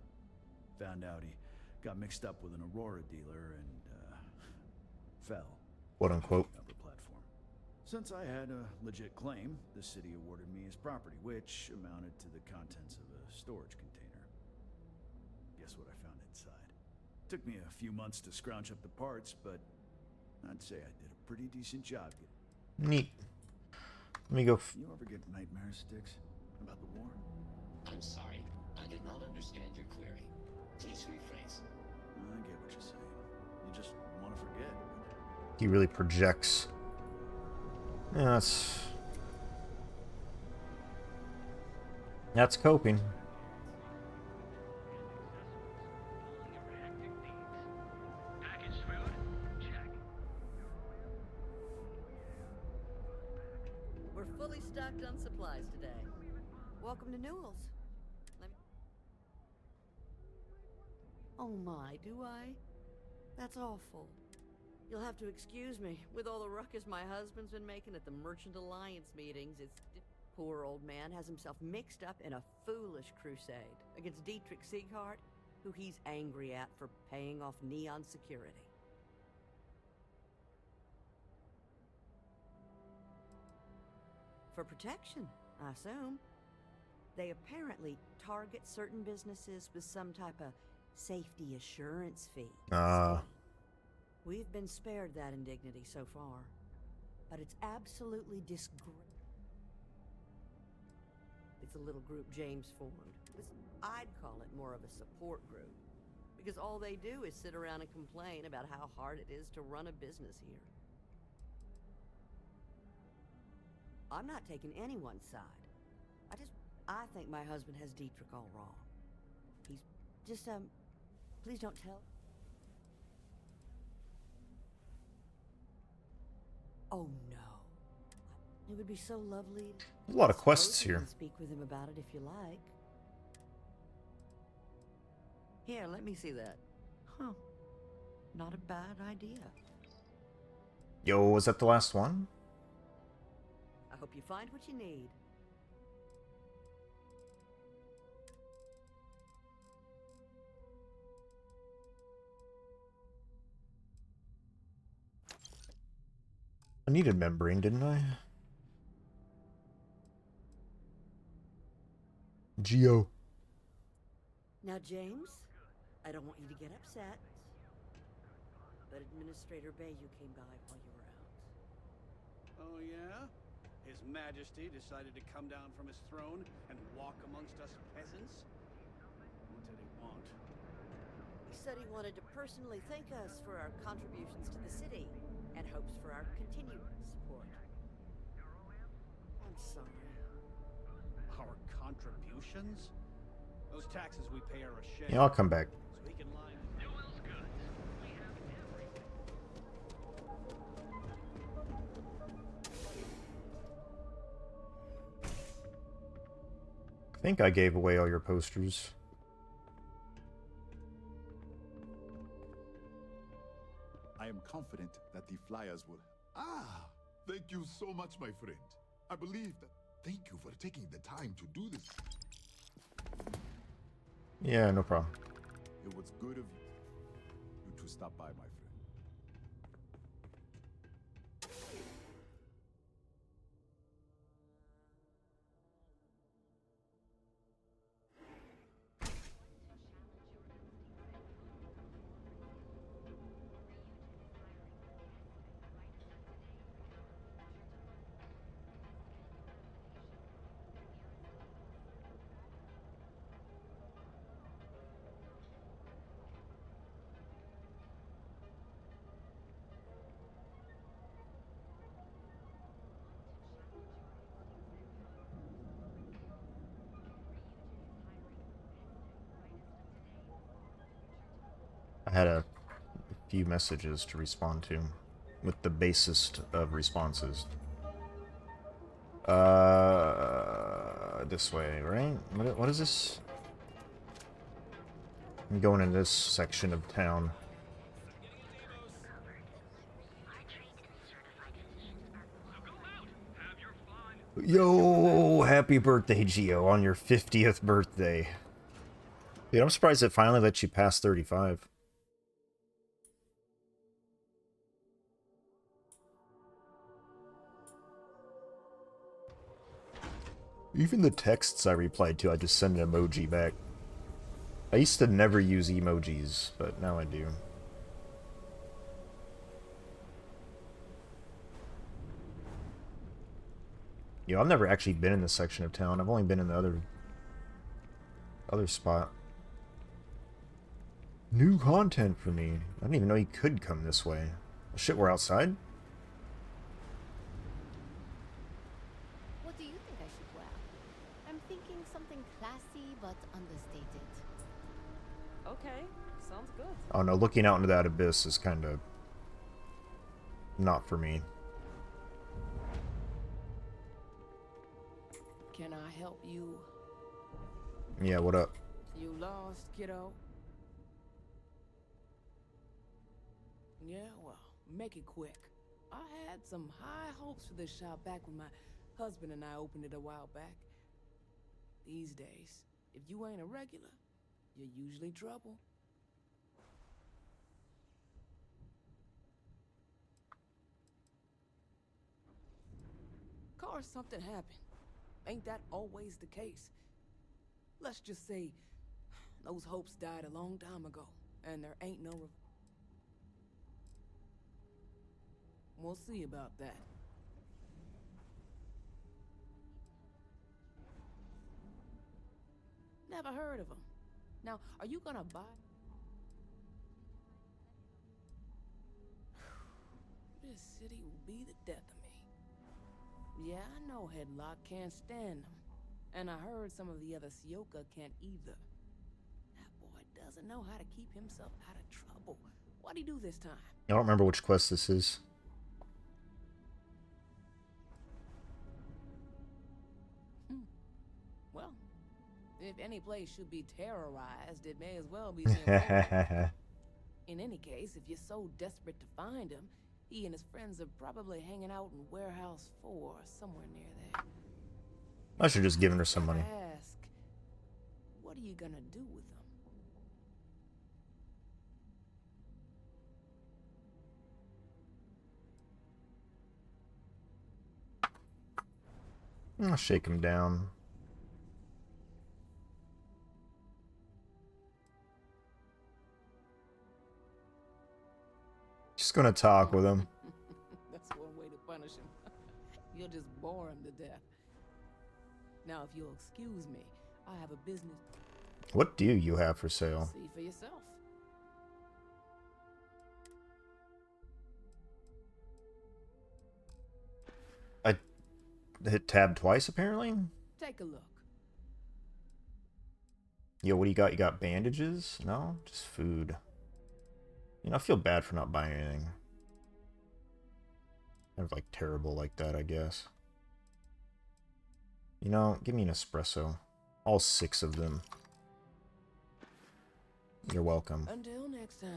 Found out he got mixed up with an Aurora dealer and fell. Quote unquote. Up the platform. Since I had a legit claim, the city awarded me his property, which amounted to the contents of a storage container. Guess what I found inside? Took me a few months to scrounge up the parts, but I'd say I did a pretty decent job. Neat. Let me go. You ever get nightmares, Styx? About the war? I'm sorry. I did not understand your query. Please rephrase. I get what you're saying. You I just want to forget. He really projects. Yeah, that's coping. We're fully stocked on supplies today. Welcome to Newell's. Oh my, do I? That's awful. You'll have to excuse me. With all the ruckus my husband's been making at the Merchant Alliance meetings, poor old man has himself mixed up in a foolish crusade against Dietrich Sieghart, who he's angry at for paying off Neon security. For protection, I assume. They apparently target certain businesses with some type of safety assurance fee. We've been spared that indignity so far, but it's absolutely disgraceful. It's a little group James formed. I'd call it more of a support group, because all they do is sit around and complain about how hard it is to run a business here. I'm not taking anyone's side. I think my husband has Dietrich all wrong. He's just, please don't tell. Oh no. It would be so lovely. A lot of quests here. You can speak with him about it if you like. Here, let me see that. Huh. Not a bad idea. Yo, was that the last one? I hope you find what you need. I needed membrane, didn't I? Geo. Now, James, I don't want you to get upset, but Administrator Bayou came by while you were out. Oh, yeah? His Majesty decided to come down from his throne and walk amongst us peasants? What did he want? He said he wanted to personally thank us for our contributions to the city and hopes for our continued support. I'm sorry. Our contributions? Those taxes we pay are a shame. Yeah, I'll come back. So he can line I think I gave away all your posters. I am confident that the flyers will... Ah, thank you so much, my friend. I believe that... Thank you for taking the time to do this. Yeah, no problem. It was good of you to stop by, my friend. I had a few messages to respond to with the basest of responses. This way, right? What is this? I'm going in this section of town. Yo, happy birthday, Geo, on your 50th birthday. Dude, I'm surprised it finally let you pass 35. Even the texts I replied to, I just send an emoji back. I used to never use emojis, but now I do. Yo, I've never actually been in this section of town. I've only been in the other spot. New content for me. I didn't even know you could come this way. Oh, shit, we're outside? What do you think I should wear? I'm thinking something classy but understated. Okay, sounds good. Oh no, looking out into that abyss is kind of not for me. Can I help you? Yeah, what up? You lost, kiddo? Yeah, well, make it quick. I had some high hopes for this shop back when my husband and I opened it a while back. These days, if you ain't a regular, you're usually trouble. Course, something happened. Ain't that always the case? Let's just say those hopes died a long time ago, and there ain't no we'll see about that. Never heard of them. Now, are you gonna buy? This city will be the death of me. Yeah, I know Headlock can't stand them. And I heard some of the other Sioka can't either. That boy doesn't know how to keep himself out of trouble. What'd he do this time? I don't remember which quest this is. Well, if any place should be terrorized, it may as well be St. In any case, if you're so desperate to find him, he and his friends are probably hanging out in Warehouse 4 or somewhere near there. I should just given her some money. Ask, what are you gonna do with them? I'll shake him down. Just gonna talk with him. That's one way to punish him. You'll just bore him to death. Now, if you'll excuse me, I have a business. What do you have for sale? See for yourself. I hit tab twice, apparently? Take a look. Yo, what do you got? You got bandages? No? Just food. You know, I feel bad for not buying anything. Kind of like terrible like that, I guess. You know, give me an espresso. All 6 of them. You're welcome. Until next time.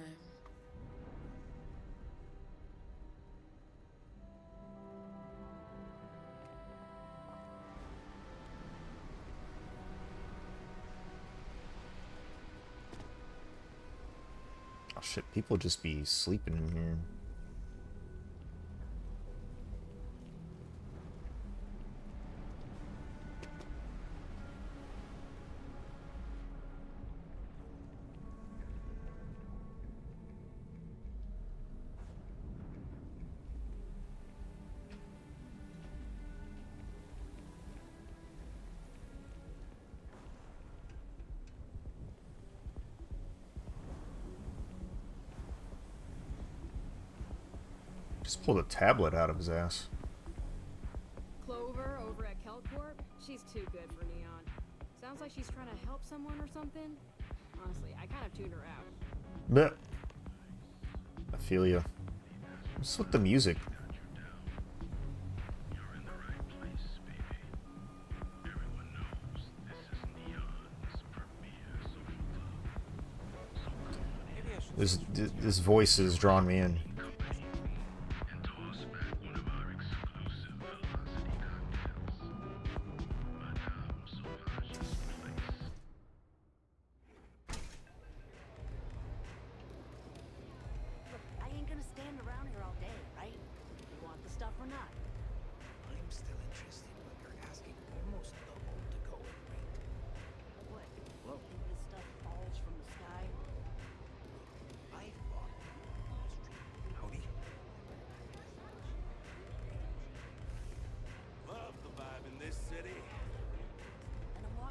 Oh shit, people just be sleeping in here. Just pulled a tablet out of his ass. Clover over at Kelcorp? She's too good for Neon. Sounds like she's trying to help someone or something. Honestly, I kind of tuned her out. But I feel you. What's with the music? This voice has drawn me in.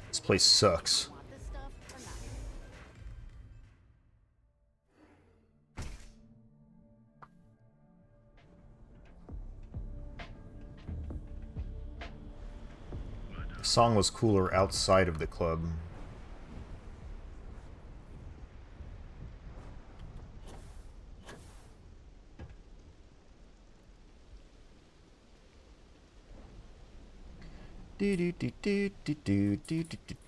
This place sucks. Song was cooler outside of the club. Do do do do do do do do do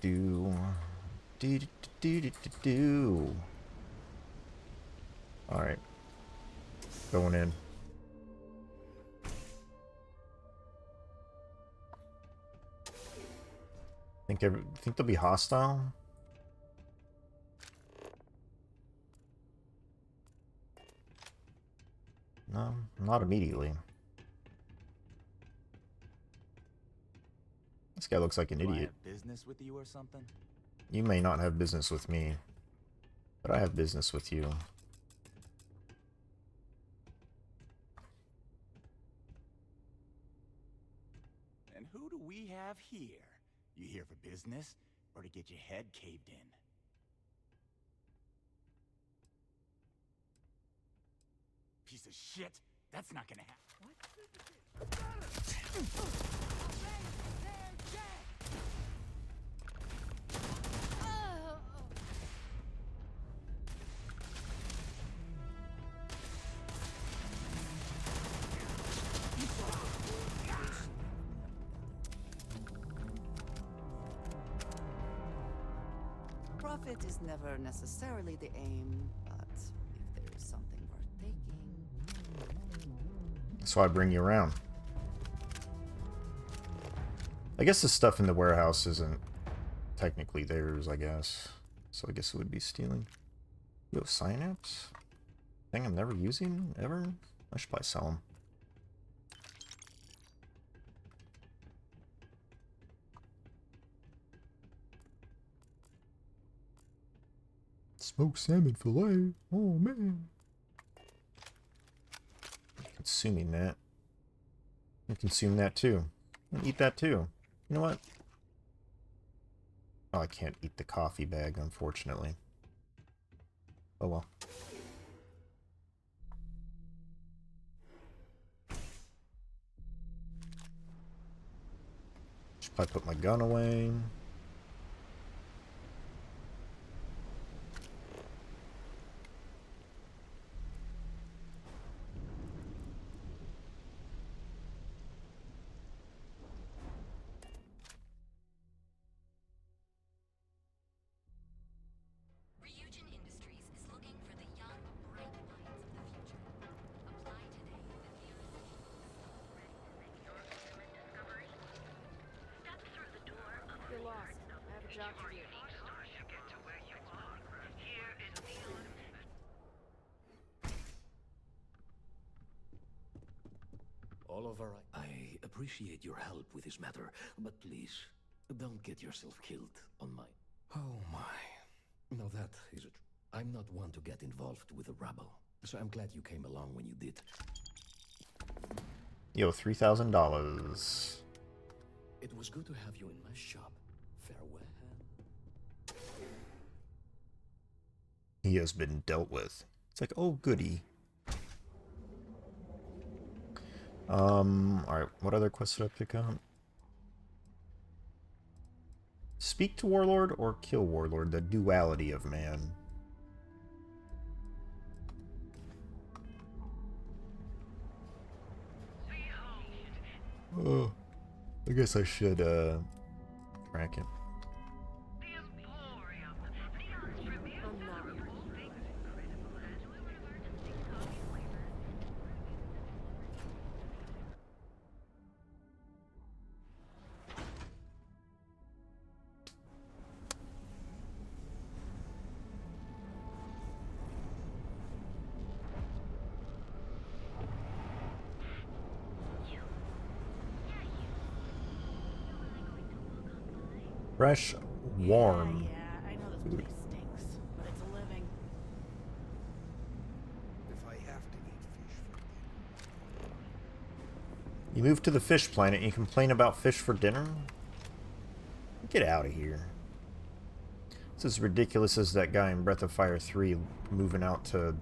do do do do. All right, going in. Think they'll be hostile? No, not immediately. This guy looks like an Do I idiot. have business with you or something? You may not have business with me, but I have business with you. And who do we have here? You here for business or to get your head caved in? Piece of shit. That's not gonna happen. Profit is never necessarily the aim, but if there is something worth taking... That's why I bring you around. I guess the stuff in the warehouse isn't technically theirs, I guess. So I guess it would be stealing. You have synapse? Thing I'm never using, ever? I should probably sell them. Smoked salmon fillet. Oh man. Consuming that. You consume that too. And eat that too. You know what? Oh, I can't eat the coffee bag, unfortunately. Oh well. Should probably put my gun away. Ryujin Industries is looking for the young, bright minds of the future. Apply today at the nearest You're lost. I have a job for you. All of our... I appreciate your help with this matter, but please, don't get yourself killed on my... Oh my. No, that is it. I'm not one to get involved with the rabble, so I'm glad you came along when you did. Yo, $3,000. It was good to have you in my shop. Farewell. He has been dealt with. It's like, oh goody. Alright, what other quests did I pick up? Speak to Warlord or kill Warlord, the duality of man. Oh, I guess I should, track it. Fresh, warm. Yeah, I know this place stinks, but it's a living. If I have to eat fish for dinner. You move to the fish planet and you complain about fish for dinner? Get out of here. It's as ridiculous as that guy in Breath of Fire 3 moving out to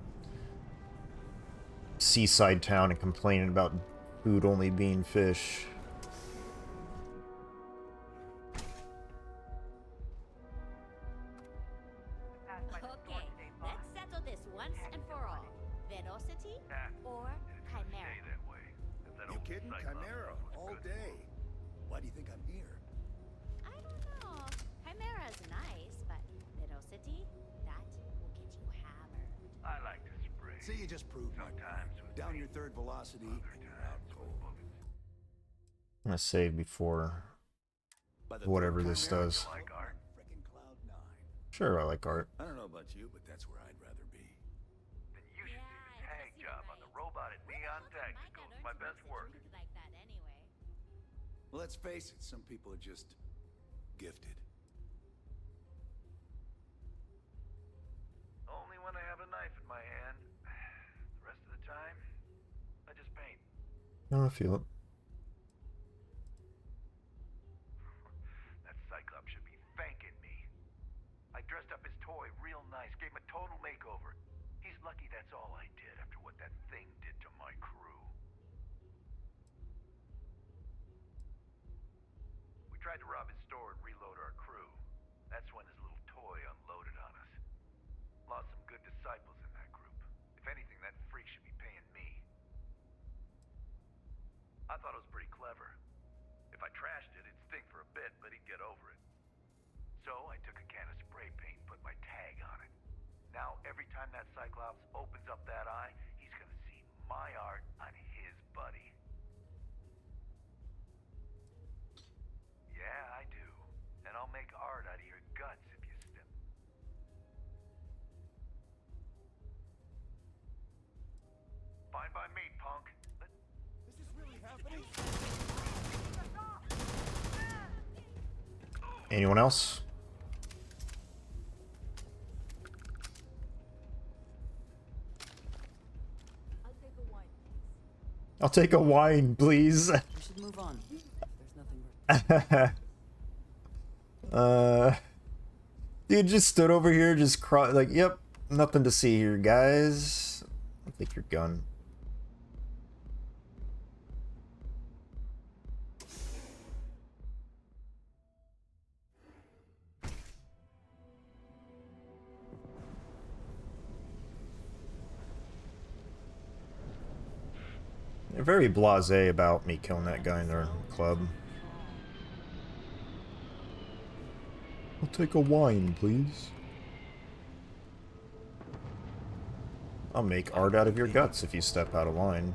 seaside town and complaining about food only being fish. Why do you think I'm here? I don't know. Chimera's nice, but Middle City, that will get you hammered. I like to spray. See, you just proved my point. Down your third velocity, out cold. I'm gonna save before whatever this does. Frickin' Cloud 9. Sure, I like art. I don't know about you, but that's where I'd rather be. Then you should see the tag job on the robot at Neon Tactical. It's my best work. Like that anyway. Well, let's face it, some people are just gifted. Only when I have a knife in my hand. The rest of the time, I just paint. Oh, I feel it. That Cyclops should be thanking me. I dressed up his toy real nice, gave him a total makeover. He's lucky that's all I did after what that thing did to my crew. We tried to rob his store and reload our crew. That's when his little toy unloaded on us. Lost some good disciples in that group. If anything, that freak should be paying me. I thought it was pretty clever. If I trashed it, it'd stink for a bit, but he'd get over it. So I took a can of spray paint and put my tag on it. Now, every time that Cyclops opens up that eye, he's gonna see my art on his buddy. Yeah, I do. And I'll make art out of your guts if you step. Fine by me, punk. Is this really happening? Anyone else? I'll take a wine, please. We should move on. There's nothing worth. Dude just stood over here, just like, yep, nothing to see here, guys. I'll take your gun. They're very blasé about me killing that guy in their club. I'll take a wine, please. I'll make art out of your guts if you step out of line.